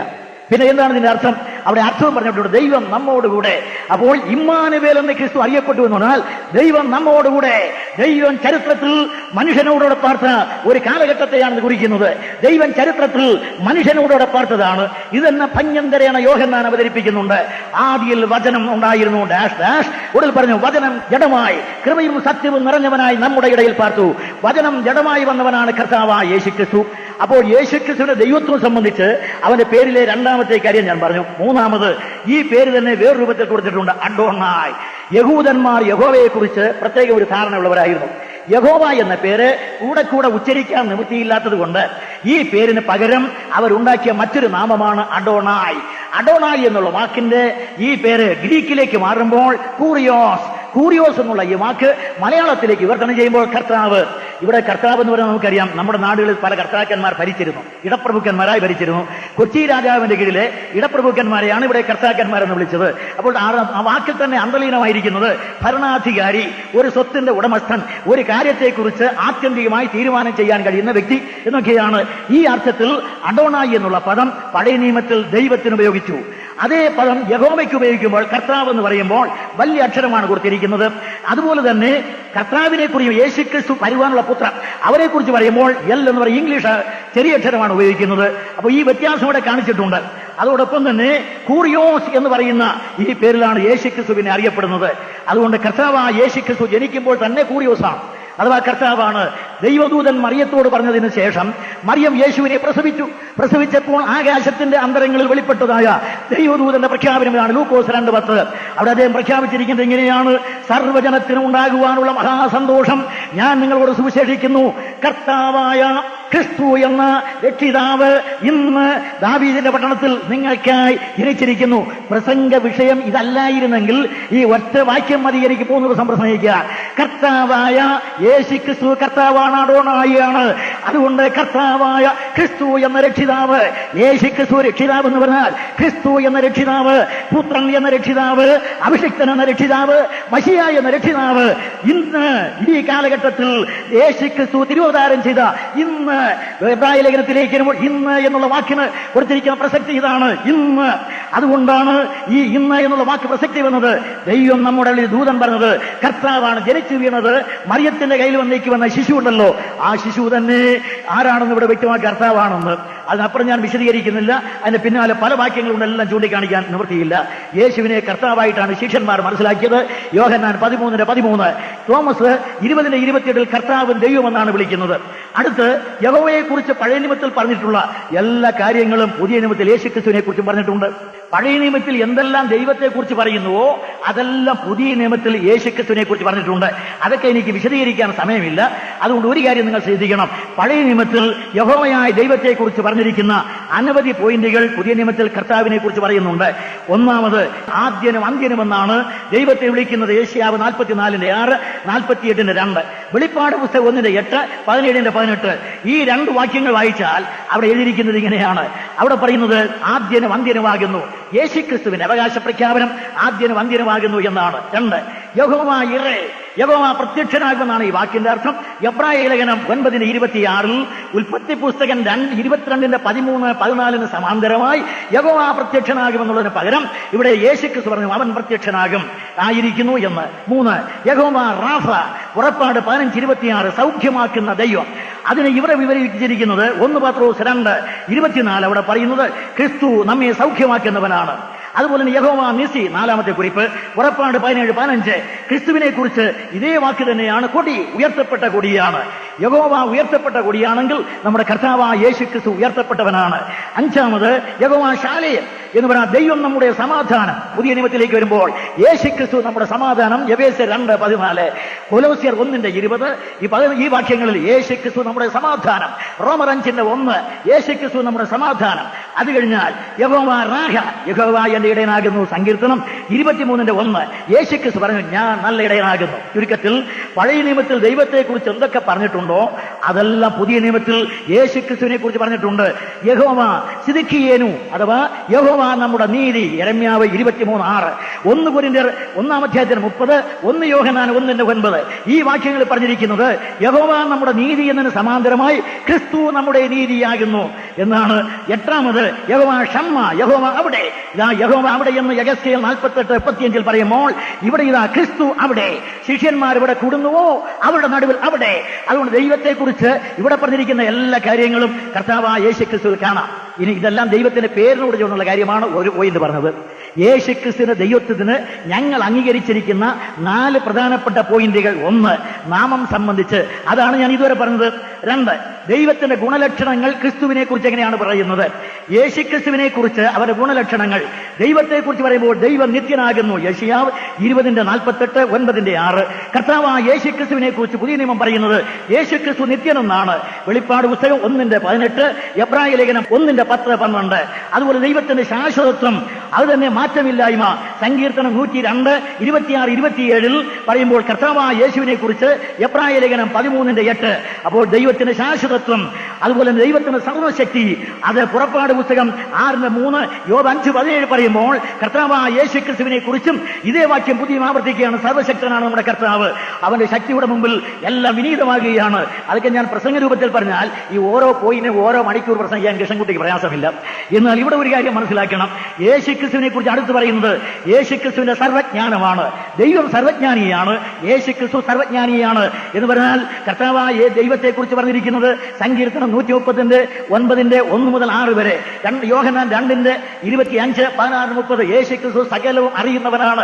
Speaker 1: പിന്നെ എന്താണ് ഇതിന്റെ അർത്ഥം? അവിടെ അർത്ഥവും പറഞ്ഞിട്ടുണ്ട്, ദൈവം നമ്മോടുകൂടെ. അപ്പോൾ ഇമ്മാനുവേൽ എന്ന് ക്രിസ്തു അറിയപ്പെട്ടു എന്ന് പറഞ്ഞാൽ ദൈവം നമ്മോടുകൂടെ. ദൈവം ചരിത്രത്തിൽ മനുഷ്യനോടോടെ പാർത്ത ഒരു കാലഘട്ടത്തെയാണ് കുറിക്കുന്നത്. ദൈവം ചരിത്രത്തിൽ മനുഷ്യനോടോടെ പാർത്തതാണ്. ഇതെന്നെ പഞ്ഞന്തരേണ യോഹന്നാൻ അവതരിപ്പിക്കുന്നുണ്ട്. ആദിയിൽ വചനം ഉണ്ടായിരുന്നു ഡാഷ് ഡാഷ്. ഉടൽ പറഞ്ഞു, വചനം ജഡമായി കൃപയും സത്യവും നിറഞ്ഞവനായി നമ്മുടെ ഇടയിൽ പാർത്തു. വചനം ജഡമായി വന്നവനാണ് കർത്താവായ യേശുക്രിസ്തു. അപ്പോൾ യേശുക്രിസ്തുവിന്റെ ദൈവത്വം സംബന്ധിച്ച് അവന്റെ പേരിലെ രണ്ടാമത്തെ കാര്യം ഞാൻ പറഞ്ഞു. മൂന്നാമത് ഈ പേര് തന്നെ വേറെ രൂപത്തിൽ കൊടുത്തിട്ടുണ്ട്, അഡോണായ്. യഹൂദന്മാർ യഹോവയെ കുറിച്ച് പ്രത്യേക ഒരു ധാരണയുള്ളവരായിരുന്നു. യഹോവ എന്ന പേര് കൂടെ ഉച്ചരിക്കാൻ നിവൃത്തിയില്ലാത്തത് കൊണ്ട് ഈ പേരിന് പകരം അവരുണ്ടാക്കിയ മറ്റൊരു നാമമാണ് അഡോണായ്. അഡോണായ് എന്നുള്ള വാക്കിന്റെ ഈ പേര് ഗ്രീക്കിലേക്ക് മാറുമ്പോൾ കൂറിയോസ് എന്നുള്ള ഈ വാക്ക് മലയാളത്തിലേക്ക് വിവർത്തനം ചെയ്യുമ്പോൾ കർത്താവ്. ഇവിടെ കർത്താവ് എന്ന് പറയുന്നത് നമുക്കറിയാം, നമ്മുടെ നാടുകളിൽ പല കർത്താക്കന്മാർ ഭരിച്ചിരുന്നു, ഇടപ്രഭുക്കന്മാരായി ഭരിച്ചിരുന്നു. കൊച്ചി രാജാവിന്റെ കീഴിലെ ഇടപ്രഭുക്കന്മാരെയാണ് ഇവിടെ കർത്താക്കന്മാരെന്ന് വിളിച്ചത്. അപ്പോൾ ആ വാക്കിൽ തന്നെ അന്തർലീനമായിരിക്കുന്നത് ഭരണാധികാരി, ഒരു സ്വത്തിന്റെ ഉടമസ്ഥൻ, ഒരു കാര്യത്തെക്കുറിച്ച് ആത്യന്തികമായി തീരുമാനം ചെയ്യാൻ കഴിയുന്ന വ്യക്തി എന്നൊക്കെയാണ്. ഈ അർത്ഥത്തിൽ അഡോണായി എന്നുള്ള പദം പഴയ നിയമത്തിൽ ദൈവത്തിന് ഉപയോഗിച്ചു. അതേ പദം യഹോവയ്ക്ക് ഉപയോഗിക്കുമ്പോൾ കർത്താവ് എന്ന് പറയുമ്പോൾ വലിയ അക്ഷരമാണ് കൊടുത്തിരിക്കുന്നത്. അതുപോലെ തന്നെ കർത്താവിനെ കുറിച്ച് യേശുക്രിസ്തു വരുവാനുള്ള പുത്രൻ അവരെ കുറിച്ച് പറയുമ്പോൾ എൽ എന്ന് പറയും, ഇംഗ്ലീഷ് ചെറിയ അക്ഷരമാണ് ഉപയോഗിക്കുന്നത്. അപ്പോൾ ഈ വ്യത്യാസം ഇവിടെ കാണിച്ചിട്ടുണ്ട്. അതോടൊപ്പം തന്നെ കൂറിയോസ് എന്ന് പറയുന്ന ഈ പേരിലാണ് യേശുക്രിസ്തുവിനെ അറിയപ്പെടുന്നത്. അതുകൊണ്ട് കർത്താവായ യേശുക്രിസ്തു ജനിക്കുമ്പോൾ തന്നെ കൂറിയോസാണ്, അഥവാ കർത്താവാണ്. ദൈവദൂതൻ മറിയത്തോട് പറഞ്ഞതിന് ശേഷം മറിയം യേശുവിനെ പ്രസവിച്ചപ്പോൾ ആകാശത്തിന്റെ അന്തരങ്ങളിൽ വെളിപ്പെട്ടതായ ദൈവദൂതന്റെ പ്രഖ്യാപനമാണ് ലൂക്കോസ് 2:10. അവിടെ അദ്ദേഹം പ്രഖ്യാപിച്ചിരിക്കുന്നത് ഇങ്ങനെയാണ്, സർവ്വജനത്തിനും ഉണ്ടാകുവാനുള്ള മഹാസന്തോഷം ഞാൻ നിങ്ങളോട് സുവിശേഷിക്കുന്നു, കർത്താവായ ക്രിസ്തു എന്ന രക്ഷിതാവ് ഇന്ന് ദാവീദിന്റെ പട്ടണത്തിൽ നിങ്ങൾക്കായി ജനിച്ചിരിക്കുന്നു. പ്രസംഗ വിഷയം ഇതല്ലായിരുന്നെങ്കിൽ ഈ ഒറ്റ വാക്യം മതി എനിക്ക് 3 ദിവസം പ്രസംഗിക്കുക. കർത്താവായ യേശുക്രിസ്തു കർത്താവാണ്, അഡോണായിയാണ്. അതുകൊണ്ട് കർത്താവായ ക്രിസ്തു എന്ന രക്ഷിതാവ്, യേശുക്രിസ്തു രക്ഷിതാവ് എന്ന് പറഞ്ഞാൽ ക്രിസ്തു എന്ന രക്ഷിതാവ്, പുത്രൻ എന്ന രക്ഷിതാവ്, അഭിഷിക്തൻ എന്ന രക്ഷിതാവ്, മശിയ എന്ന രക്ഷിതാവ്. ഇന്ന് ഈ കാലഘട്ടത്തിൽ യേശുക്രിസ്തു തിരുവതാരം ചെയ്ത ഇന്ന് എബ്രായ ലേഖനത്തിലേക്ക് വരുമ്പോൾ ഇന്ന് എന്നുള്ള വാക്കിന് കൊടുത്തിരിക്കുന്ന പ്രസക്തി ഇതാണ്, ഇന്ന്. അതുകൊണ്ടാണ് ഈ ഇന്ന് എന്നുള്ള വാക്ക് പ്രസക്തി വന്നത്. ദൈവം നമ്മുടെ ദൂതൻ പറഞ്ഞത് കർത്താവാണ് ജനിച്ചു വീണത്. മറിയത്തിന്റെ കയ്യിൽ വന്ന ശിശു ഉണ്ടല്ലോ, ആ ശിശു തന്നെ ആരാണെന്ന് ഇവിടെ വ്യക്തമാക്കി കർത്താവാണെന്ന്. അതിനപ്പുറം ഞാൻ വിശദീകരിക്കുന്നില്ല. അതിന് പിന്നാലെ പല വാക്യങ്ങളുണ്ട്, എല്ലാം ചൂണ്ടിക്കാണിക്കാൻ നിവൃത്തിയില്ല. യേശുവിനെ കർത്താവായിട്ടാണ് ശിഷ്യന്മാർ മനസ്സിലാക്കിയത്. യോഹന്നാൻ 13:13, തോമസ് 20:28 കർത്താവും ദൈവമെന്നാണ് വിളിക്കുന്നത്. അടുത്ത് യഹോവയെ കുറിച്ച് പഴയ നിയമത്തിൽ പറഞ്ഞിട്ടുള്ള എല്ലാ കാര്യങ്ങളും പുതിയ നിയമത്തിൽ യേശുക്രിസ്തുവിനെ കുറിച്ചും പറഞ്ഞിട്ടുണ്ട്. പഴയ നിയമത്തിൽ എന്തെല്ലാം ദൈവത്തെ കുറിച്ച് പറയുന്നുവോ അതെല്ലാം പുതിയ നിയമത്തിൽ യേശുക്രിസ്തുവിനെ കുറിച്ച് പറഞ്ഞിട്ടുണ്ട്. അതൊക്കെ എനിക്ക് വിശദീകരിക്കാൻ സമയമില്ല. അതുകൊണ്ട് ഒരു കാര്യം നിങ്ങൾ ശ്രദ്ധിക്കണം, പഴയ നിയമത്തിൽ യഹോവയായ ദൈവത്തെ കുറിച്ച് പറഞ്ഞിരിക്കുന്ന അനവധി പോയിന്റുകൾ പുതിയ നിയമത്തിൽ കർത്താവിനെ കുറിച്ച് പറയുന്നുണ്ട്. ഒന്നാമത് ആദ്യനും അന്ത്യനും എന്നാണ് ദൈവത്തെ വിളിക്കുന്നത്. യേശയ്യാവ് 44:6, 48:2, വെളിപ്പാട് പുസ്തകം 1:8, 17:18. ഈ 2 വാക്യങ്ങൾ വായിച്ചാൽ അവിടെ എഴുതിയിരിക്കുന്നത് ഇങ്ങനെയാണ്. അവിടെ പറയുന്നത് ആദ്യനും അന്ത്യനുമാകുന്നു. യേശുക്രിസ്തുവിന്റെ അവകാശ പ്രഖ്യാപനം ആദ്യനും അന്ത്യനുമാകുന്നു എന്നാണ്. 2, യഹോവ ഇറേ യഹോവ പ്രത്യക്ഷനാകുമെന്നാണ് ഈ വാക്കിന്റെ അർത്ഥം. എബ്രായ ലേഖനം 9:26 ഉൽപ്പത്തി പുസ്തകം 22:13-14 സമാന്തരമായി യഹോവ പ്രത്യക്ഷനാകുമെന്നുള്ളതിന് പകരം ഇവിടെ യേശുക്രിസ്തു പറഞ്ഞു അവൻ പ്രത്യക്ഷനാകും ആയിരിക്കുന്നു എന്ന്. 3 യഹോവ റാഫ, പുറപ്പാട് 15:26 സൗഖ്യമാക്കുന്ന ദൈവം. അതിനെ ഇവിടെ വിവരിച്ചിരിക്കുന്നത് 1 പത്രോസ് 2:24 അവിടെ പറയുന്നത് ക്രിസ്തു നമ്മെ സൗഖ്യമാക്കുന്നവനാണ്. അതുപോലെ തന്നെ യഹോവ നിസി, 4-ാമത്തെ കുറിപ്പ് പുറപ്പാട് 17:15 ക്രിസ്തുവിനെ കുറിച്ച് ഇതേ വാക്ക് തന്നെയാണ്. കൊടി ഉയർത്തപ്പെട്ട കൊടിയാണ്. യഹോവ ഉയർത്തപ്പെട്ട കൊടിയാണെങ്കിൽ നമ്മുടെ കർത്താവ് യേശു ക്രിസ്തു ഉയർത്തപ്പെട്ടവനാണ്. 5-ാമത് യഹോവ ശാലേയ എന്ന് പറഞ്ഞാൽ ദൈവം നമ്മുടെ സമാധാനം. പുതിയ നിയമത്തിലേക്ക് വരുമ്പോൾ യേശു ക്രിസ്തു നമ്മുടെ സമാധാനം. എഫേസ്യർ 2:14 കൊലോസ്യർ 1:20 ഈ വാക്യങ്ങളിൽ യേശു ക്രിസ്തു നമ്മുടെ സമാധാനം. റോമർ 5:1 യേശു ക്രിസ്തു നമ്മുടെ സമാധാനം. അത് കഴിഞ്ഞാൽ യഹോവ റാഹ, യഹോവ എന്റെ ഇടയനാകുന്നു. സങ്കീർത്തനം 23:1 യേശു ക്രിസ്തു പറഞ്ഞു ഞാൻ നല്ല ഇടയനാകുന്നു. ചുരുക്കത്തിൽ പഴയ നിയമത്തിൽ ദൈവത്തെ കുറിച്ച് എന്തൊക്കെ പറഞ്ഞിട്ടുണ്ടോ അതെല്ലാം പുതിയ നിയമത്തിൽ യേശു ക്രിസ്തുവിനെ കുറിച്ച് പറഞ്ഞിട്ടുണ്ട്. യഹോവ സിദ്ക്കിയേനു അഥവാ യഹോവ നമ്മുടെ നീതി. യെരമ്യാവ് 23:6 1 കൊരിന്ത്യർ 1-ാം-അധ്യായത്തിന് 30 1 യോഹന്നാൻ 1:9 ഈ വാക്യങ്ങളിൽ പറഞ്ഞിരിക്കുന്നത് യഹോവ നമ്മുടെ നീതി എന്നതിന് സമാന്തരമായി ക്രിസ്തു നമ്മുടെ നീതിയാകുന്നു എന്നാണ്. 8-ാമത് യഹോവ ഷമ്മ, യഹോവ അവിടെ. യഹോവ അവിടെ എന്ന് യെഹെസ്കേൽ 48:35 പറയുമ്പോൾ ഇവിടെ ഇതാ ക്രിസ്തു അവിടെ. ശിഷ്യന്മാർ ഇവിടെ കൂടുന്നുവോ അവരുടെ നടുവിൽ അവിടെ. അതുകൊണ്ട് ദൈവത്തെ കുറിച്ച് ഇവിടെ പറഞ്ഞിരിക്കുന്ന എല്ലാ കാര്യങ്ങളും കർത്താവായ യേശു ക്രിസ്തുവിൽ കാണാം. ഇനി ഇതെല്ലാം ദൈവത്തിന്റെ പേരിനോട് ചേർന്നുള്ള കാര്യമാണ് ഒരു പോയിന്റ് പറഞ്ഞത്. യേശു ക്രിസ്തുവിന്റെ ദൈവത്വത്തിന് ഞങ്ങൾ അംഗീകരിച്ചിരിക്കുന്ന 4 പ്രധാനപ്പെട്ട പോയിന്റുകൾ. 1 നാമം സംബന്ധിച്ച്, അതാണ് ഞാൻ ഇതുവരെ പറഞ്ഞത്. 2 ദൈവത്തിന്റെ ഗുണലക്ഷണങ്ങൾ ക്രിസ്തുവിനെ കുറിച്ച് എങ്ങനെയാണ് പറയുന്നത്. യേശു ക്രിസ്തുവിനെ കുറിച്ച് അവരുടെ ഗുണലക്ഷണങ്ങൾ. ദൈവത്തെ കുറിച്ച് പറയുമ്പോൾ ദൈവം നിത്യനാകുന്നു. യെശയ്യാവ് 20:48 9:6 കർത്താവായ യേശു ക്രിസ്തുവിനെ കുറിച്ച് പുതിയ നിയമം പറയുന്നത് യേശു ക്രിസ്തു നിത്യനെന്നാണ്. വെളിപ്പാട് പുസ്തകം 1:18 എബ്രായ ലേഖനം 1:10-12 അതുപോലെ ദൈവത്തിന്റെ ശാശ്വതത്വം അത് തന്നെ മാറ്റമില്ലായ്മ. സങ്കീർത്തനം 102:26-27 പറയുമ്പോൾ കർത്താവായ യേശുവിനെ കുറിച്ച് എബ്രായ ലേഖനം 13:8 അപ്പോൾ ദൈവത്തിന്റെ ശാശ്വതത്വം അതുപോലെ ദൈവത്തിന്റെ സർവശക്തി അത് പുറപ്പാട് പുസ്തകം 6:3 യോബ് 5:17 പറയുമ്പോൾ കർത്താവായ യേശു ക്രിസ്തുവിനെ കുറിച്ചും ഇതേ വാക്യം പുതിയ ആവർത്തിക്കുകയാണ്. സർവശക്തനാണ് നമ്മുടെ കർത്താവ്. അവന്റെ ശക്തിയുടെ മുമ്പിൽ എല്ലാം വിനീതമാകുകയാണ്. അതൊക്കെ ഞാൻ പ്രസംഗ രൂപത്തിൽ പറഞ്ഞാൽ ഈ ഓരോ പോയിന്റും ഓരോ മണിക്കൂർ പ്രസംഗിക്കാൻ കൃഷ്ണൻകുട്ടിക്ക് പ്രയാസമില്ല. എന്നാൽ ഇവിടെ ഒരു കാര്യം മനസ്സിലാക്കണം. യേശു ക്രിസ്തുവിനെ കുറിച്ച് അടുത്ത് പറയുന്നത് യേശു ക്രിസ്തുവിന്റെ സർവജ്ഞാനമാണ്. ദൈവം സർവജ്ഞാനിയാണ്, യേശു ക്രിസ്തു സർവജ്ഞാനിയാണ് എന്ന് പറഞ്ഞാൽ കർത്താവായ ദൈവത്തെ കുറിച്ച് പറഞ്ഞിരിക്കുന്നത് സങ്കീർത്തനം 139:1-6 വരെ. യോഹന്നാൻ 2:25-16-30 യേശു ക്രിസ്തു സകലവും അറിയുന്നവനാണ്.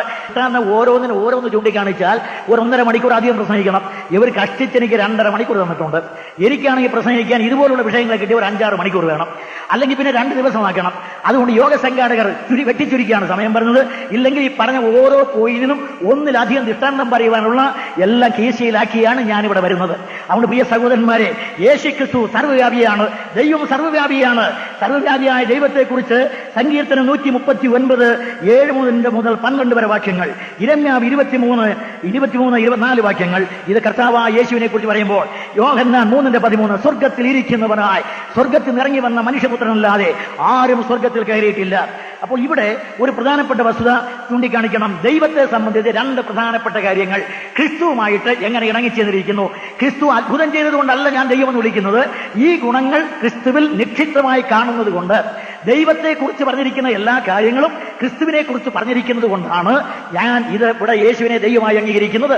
Speaker 1: ഓരോന്നിനും ഓരോന്ന് ചൂണ്ടിക്കാണിച്ചാൽ 1.5 മണിക്കൂർ അധികം പ്രസംഗിക്കണം. ഇവർ കഷ്ടിച്ചെനിക്ക് 2.5 മണിക്കൂർ തന്നിട്ടുണ്ട്. എനിക്കാണെങ്കിൽ പ്രസംഗിക്കാൻ ഇതുപോലുള്ള വിഷയങ്ങളെ കിട്ടിയ ഒരു 5-6 മണിക്കൂർ വേണം. അല്ലെങ്കിൽ പിന്നെ 2 ദിവസമാക്കണം. അതുകൊണ്ട് യോഗ സംഘാടകർ വെട്ടിച്ചുരുക്കിയാണ് സമയം പറഞ്ഞത്. ഇല്ലെങ്കിൽ ഈ പറഞ്ഞ ഓരോ പോയിന്റിനും ഒന്നിലധികം ദൃഷ്ടാന്തം പറയുവാനുള്ള എല്ലാ കീശയിലാക്കിയാണ് ഞാനിവിടെ വരുന്നത്. അതുകൊണ്ട് പ്രിയ സഹോദരന്മാരെ, യേശു ക്രിസ്തു സർവ്വവ്യാപിയാണ്. ദൈവം സർവ്വവ്യാപിയാണ്. സർവ്വവ്യാപിയായ ദൈവത്തെ കുറിച്ച് സങ്കീർത്തനം 139:7-12 വരെ വാക്യങ്ങൾ, യിരെമ്യാവ് 23:24 വാക്യങ്ങൾ. ഇത് കർത്താവായ യേശുവിനെ കുറിച്ച് പറയുമ്പോൾ യോഹന്നാൻ 3:13 സ്വർഗത്തിൽ ഇരിക്കുന്നവനായി സ്വർഗത്തിൽ ഇറങ്ങി വന്ന മനുഷ്യപുത്രനല്ലാതെ ആരും സ്വർഗത്തിൽ കയറിയിട്ടില്ല. അപ്പോൾ ഇവിടെ ഒരു പ്രധാനപ്പെട്ട വസ്തുത ചൂണ്ടിക്കാണിക്കണം. ദൈവത്തെ സംബന്ധിച്ച് 2 പ്രധാനപ്പെട്ട കാര്യങ്ങൾ ക്രിസ്തുവുമായിട്ട് എങ്ങനെ ഇണങ്ങിച്ചേർന്നിരിക്കുന്നു. ക്രിസ്തു അത്ഭുതം ചെയ്തതുകൊണ്ടല്ല ഞാൻ ദൈവം എന്ന് വിളിക്കുന്നത്. ഈ ഗുണങ്ങൾ ക്രിസ്തുവിൽ നിക്ഷിപ്തമായി കാണുന്നത് കൊണ്ട് ദൈവത്തെ കുറിച്ച് പറഞ്ഞിരിക്കുന്ന എല്ലാ കാര്യങ്ങളും ക്രിസ്തുവിനെ കുറിച്ച് പറഞ്ഞിരിക്കുന്നത് കൊണ്ടാണ് ഞാൻ ഇത് ഇവിടെ യേശുവിനെ ദൈവമായി അംഗീകരിക്കുന്നത്.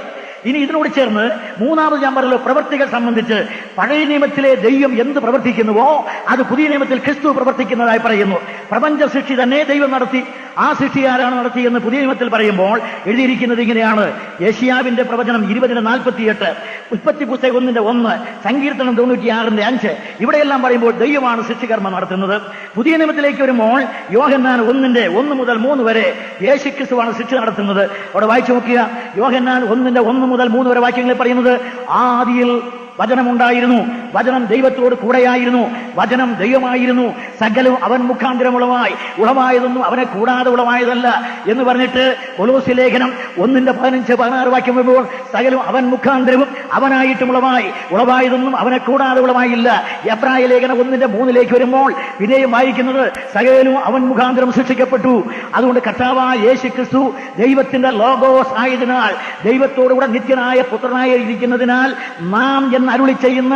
Speaker 1: ഇനി ഇതിനോട് ചേർന്ന് 3-ാമത് ഞാൻ പറഞ്ഞ പ്രവൃത്തികൾ സംബന്ധിച്ച് പഴയ നിയമത്തിലെ ദൈവം എന്ത് പ്രവർത്തിക്കുന്നുവോ അത് പുതിയ നിയമത്തിൽ ക്രിസ്തു പ്രവർത്തിക്കുന്നതായി പറയുന്നു. പ്രപഞ്ച സൃഷ്ടി തന്നെ ദൈവം നടത്തി. ആ സൃഷ്ടി ആരാണ് നടത്തിയെന്ന് പുതിയ നിയമത്തിൽ പറയുമ്പോൾ എഴുതിയിരിക്കുന്നത് ഇങ്ങനെയാണ്. യെശയ്യാവിന്റെ പ്രവചനം 20:48, ഉൽപ്പത്തി പുസ്തകം 1:1, സങ്കീർത്തനം 96:5 ഇവിടെയെല്ലാം പറയുമ്പോൾ ദൈവമാണ് സൃഷ്ടികർമ്മം നടത്തുന്നത്. പുതിയ നിയമത്തിലേക്ക് വരുമ്പോൾ യോഹന്നാൻ 1:1-3 വരെ യേശു ക്രിസ്തുവാണ് സൃഷ്ടി നടത്തുന്നത്. അവിടെ വായിച്ചു നോക്കുക. യോഹന്നാൻ 1:1-3 വരെ വാക്യങ്ങളിൽ പറയുന്നത് ആദിയിൽ വചനമുണ്ടായിരുന്നു, വചനം ദൈവത്തോട് കൂടെയായിരുന്നു, വചനം ദൈവമായിരുന്നു, സകലവും അവൻ മുഖാന്തരം ഉളവായതൊന്നും അവനെ കൂടാതെ ഉളവായതല്ല എന്ന് പറഞ്ഞിട്ട് കൊലോസ്യ ലേഖനം 1:15-16 വാക്യം വരുമ്പോൾ സകലവും അവൻ മുഖാന്തരവും അവനായിട്ടും ഉളവായതൊന്നും അവനെ കൂടാതെ ഉളവായില്ല. എബ്രായ ലേഖനം 1:3 വരുമ്പോൾ പിന്നെയും വായിക്കുന്നത് സകലവും അവൻ മുഖാന്തരം സൃഷ്ടിക്കപ്പെട്ടു. അതുകൊണ്ട് കർത്താവായ യേശു ക്രിസ്തു ദൈവത്തിന്റെ ലോഗോസ് ആയതിനാൽ, ദൈവത്തോടുകൂടെ നിത്യനായ പുത്രനായി ഇരിക്കുന്നതിനാൽ, നാം എന്ന് അരുളി ചെയ്യുന്ന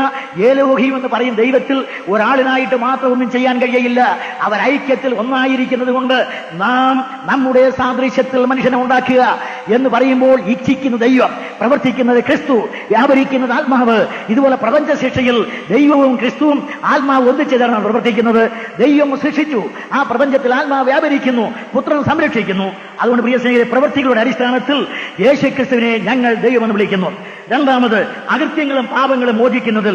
Speaker 1: ഏലോഹീം എന്ന് പറയും ദൈവത്തിൽ ഒരാളിനായിട്ട് മാത്രം ഒന്നും ചെയ്യാൻ കഴിയയില്ല. അവർ ഐക്യത്തിൽ ഒന്നായിരിക്കുന്നത് കൊണ്ട് നാം നമ്മുടെ സാദൃശ്യത്തിൽ മനുഷ്യനെ ഉണ്ടാക്കുക എന്ന് പറയുമ്പോൾ ഇച്ഛിക്കുന്ന ദൈവം, പ്രവർത്തിക്കുന്നത് ക്രിസ്തു, വ്യാപരിക്കുന്നത് ആത്മാവ്. ഇതുപോലെ പ്രപഞ്ച ശിക്ഷയിൽ ദൈവവും ക്രിസ്തുവും ആത്മാവ് ഒന്നിച്ചേർന്നാണ് പ്രവർത്തിക്കുന്നത്. ദൈവം സൃഷ്ടിച്ചു, ആ പ്രപഞ്ചത്തിൽ ആത്മാവ് വ്യാപരിക്കുന്നു, പുത്രൻ സംരക്ഷിക്കുന്നു. അതുകൊണ്ട് പ്രിയ സ്നേഹിതരെ, പ്രവൃത്തികളുടെ അടിസ്ഥാനത്തിൽ യേശുക്രിസ്തുവിനെ ഞങ്ങൾ ദൈവമെന്ന് വിളിക്കുന്നു. രണ്ടാമത്, അകൃത്യങ്ങളും പാപങ്ങളും മോചിക്കുന്നത്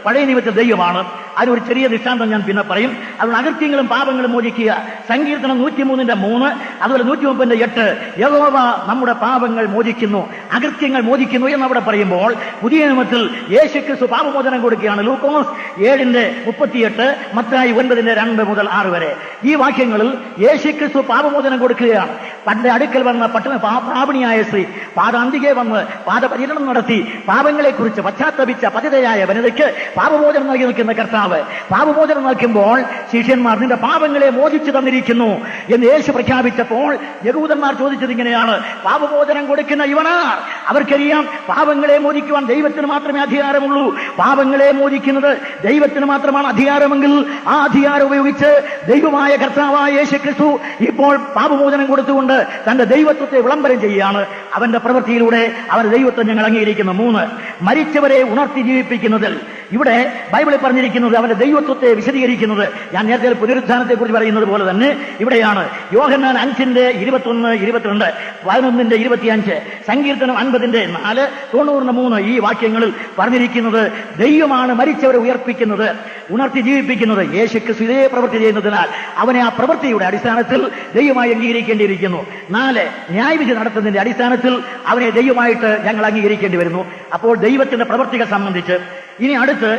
Speaker 1: പഴയ നിയമത്തിൽ ദൈവമാണ്. അതിനൊരു ചെറിയ ദൃഷ്ടാന്തം ഞാൻ പിന്നെ പറയും. അതുകൊണ്ട് അകൃത്യങ്ങളും പാപങ്ങളും മോചിക്കുക. സങ്കീർത്തനം 103:3, അതുപോലെ 130:8 യഹോവ നമ്മുടെ പാപങ്ങൾ മോചിക്കുന്നു, അകൃത്യങ്ങൾ മോചിക്കുന്നു എന്നവിടെ പറയുമ്പോൾ, പുതിയ നിയമത്തിൽ യേശുക്രിസ്തു പാപമോചനം കൊടുക്കുകയാണ്. ലൂക്കോസ് 7:38, മത്തായി 9:2-6 വരെ ഈ വാക്യങ്ങളിൽ യേശുക്രിസ്തു പാപമോചനം കൊടുക്കുകയാണ്. തന്റെ അടുക്കൽ വന്ന പാപിണിയായ സ്ത്രീ പാദാന്തികെ വന്ന് പാദപര്യടനം നടത്തി പാപങ്ങളെക്കുറിച്ച് പശ്ചാത്തപിച്ച പതിതയായ വനിതയ്ക്ക് പാപമോചനം നൽകി നിൽക്കുന്ന കർത്താവ് പാപമോചനം നൽകുമ്പോൾ ശിഷ്യന്മാർ നിന്റെ പാപങ്ങളെ മോചിച്ചു തന്നിരിക്കുന്നു എന്ന് യേശു പ്രഖ്യാപിച്ചപ്പോൾ യഹൂദന്മാർ ചോദിച്ചത് ഇങ്ങനെയാണ്: പാപമോചനം കൊടുക്കുന്ന ഇവനാർ? അവർക്കറിയാം പാപങ്ങളെ മോചിക്കുവാൻ ദൈവത്തിന് മാത്രമേ അധികാരമുള്ളൂ. പാപങ്ങളെ മോചിക്കുന്നത് ദൈവത്തിന് മാത്രമാണ് അധികാരമെങ്കിൽ ആ അധികാരം ഉപയോഗിച്ച് ദൈവമായ കർത്താവായ യേശു ക്രിസ്തു ഇപ്പോൾ പാപമോചനം കൊടുത്തുകൊണ്ട് തന്റെ ദൈവത്വത്തെ വിളംബരം ചെയ്യുകയാണ്. അവന്റെ പ്രവൃത്തിയിലൂടെ അവന്റെ ദൈവത്വം ഞങ്ങൾ അംഗീകരിക്കുന്നു. 3, മരിച്ചവരെ ഉണർത്തി ജീവിപ്പിക്കുന്നതിൽ ഇവിടെ ബൈബിളിൽ പറഞ്ഞിരിക്കുന്നത് അവന്റെ ദൈവത്വത്തെ വിശദീകരിക്കുന്നത് ഞാൻ നേരത്തെ പുനരുത്ഥാനത്തെ കുറിച്ച് പറയുന്നത് പോലെ തന്നെ ഇവിടെയാണ്. യോഹന്നാൻ 5:21-22, 11:25, സങ്കീർത്തനം 50:4, 90:3 ഈ വാക്യങ്ങളിൽ പറഞ്ഞിരിക്കുന്നത് ദൈവമാണ് മരിച്ചവരെ ഉയർപ്പിക്കുന്നത്, ഉണർത്തി ജീവിപ്പിക്കുന്നത്. യേശുക്രിസ്തു ഇതേ പ്രവൃത്തി ചെയ്യുന്നതിനാൽ അവനെ ആ പ്രവൃത്തിയുടെ അടിസ്ഥാനത്തിൽ ദൈവമായി അംഗീകരിക്കേണ്ടിയിരിക്കുന്നു. 4, ന്യായവിധി നടത്തുന്നതിന്റെ അടിസ്ഥാനത്തിൽ അവനെ ദൈവമായിട്ട് ഞങ്ങൾ അംഗീകരിക്കേണ്ടി വരുന്നു. അപ്പോൾ ദൈവത്തിന്റെ പ്രവൃത്തികൾ സംബന്ധിച്ച് ഇനി അടുത്ത്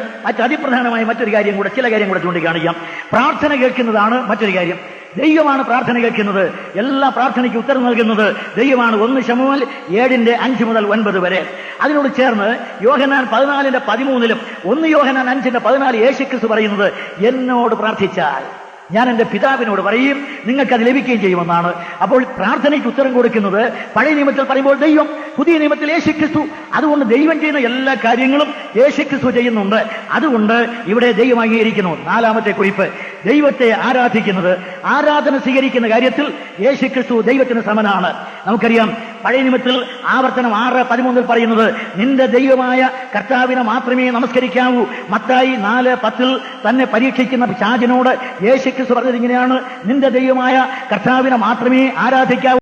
Speaker 1: അതിപ്രധാനമായ മറ്റൊരു കാര്യം കൂടെ, ചില കാര്യം കൂടെ ചൂണ്ടിക്കാണിക്കാം. പ്രാർത്ഥന കേൾക്കുന്നതാണ് മറ്റൊരു കാര്യം. ദൈവമാണ് പ്രാർത്ഥന കേൾക്കുന്നത്. എല്ലാ പ്രാർത്ഥനയ്ക്ക് ഉത്തരം നൽകുന്നത് ദൈവമാണ്. 1 ശമൂവേൽ 7:5-9 വരെ. അതിനോട് ചേർന്ന് യോഹന്നാൻ 14:13, 1 യോഹന്നാൻ 5:14 യേശുക്രിസ്തു പറയുന്നത് എന്നോട് പ്രാർത്ഥിച്ചാൽ ഞാൻ എന്റെ പിതാവിനോട് പറയും, നിങ്ങൾക്കത് ലഭിക്കുകയും ചെയ്യുമെന്നാണ്. അപ്പോൾ പ്രാർത്ഥനയ്ക്ക് ഉത്തരം കൊടുക്കുന്നത് പഴയ നിയമത്തിൽ പറയുമ്പോൾ ദൈവം, പുതിയ നിയമത്തിൽ യേശുക്രിസ്തു. അതുകൊണ്ട് ദൈവം ചെയ്യുന്ന എല്ലാ കാര്യങ്ങളും യേശുക്രിസ്തു ചെയ്യുന്നുണ്ട്. അതുകൊണ്ട് ഇവിടെ ദൈവം അംഗീകരിക്കുന്നു. 4-ാമത്തെ കുറിപ്പ്, ദൈവത്തെ ആരാധിക്കുന്നത്, ആരാധന സ്വീകരിക്കുന്ന കാര്യത്തിൽ യേശുക്രിസ്തു ദൈവത്തിന് സമനാണ്. നമുക്കറിയാം പഴയ നിയമത്തിൽ ആവർത്തനം 6:13 പറയുന്നത് നിന്റെ ദൈവമായ കർത്താവിനെ മാത്രമേ നമസ്കരിക്കാവൂ. മത്തായി 4:10 തന്നെ പരീക്ഷിക്കുന്ന പിശാചിനോട് യേശുക്രിസ്തു പറഞ്ഞത് ഇങ്ങനെയാണ്: നിന്റെ ദൈവമായ കർത്താവിനെ മാത്രമേ ആരാധിക്കാവൂ.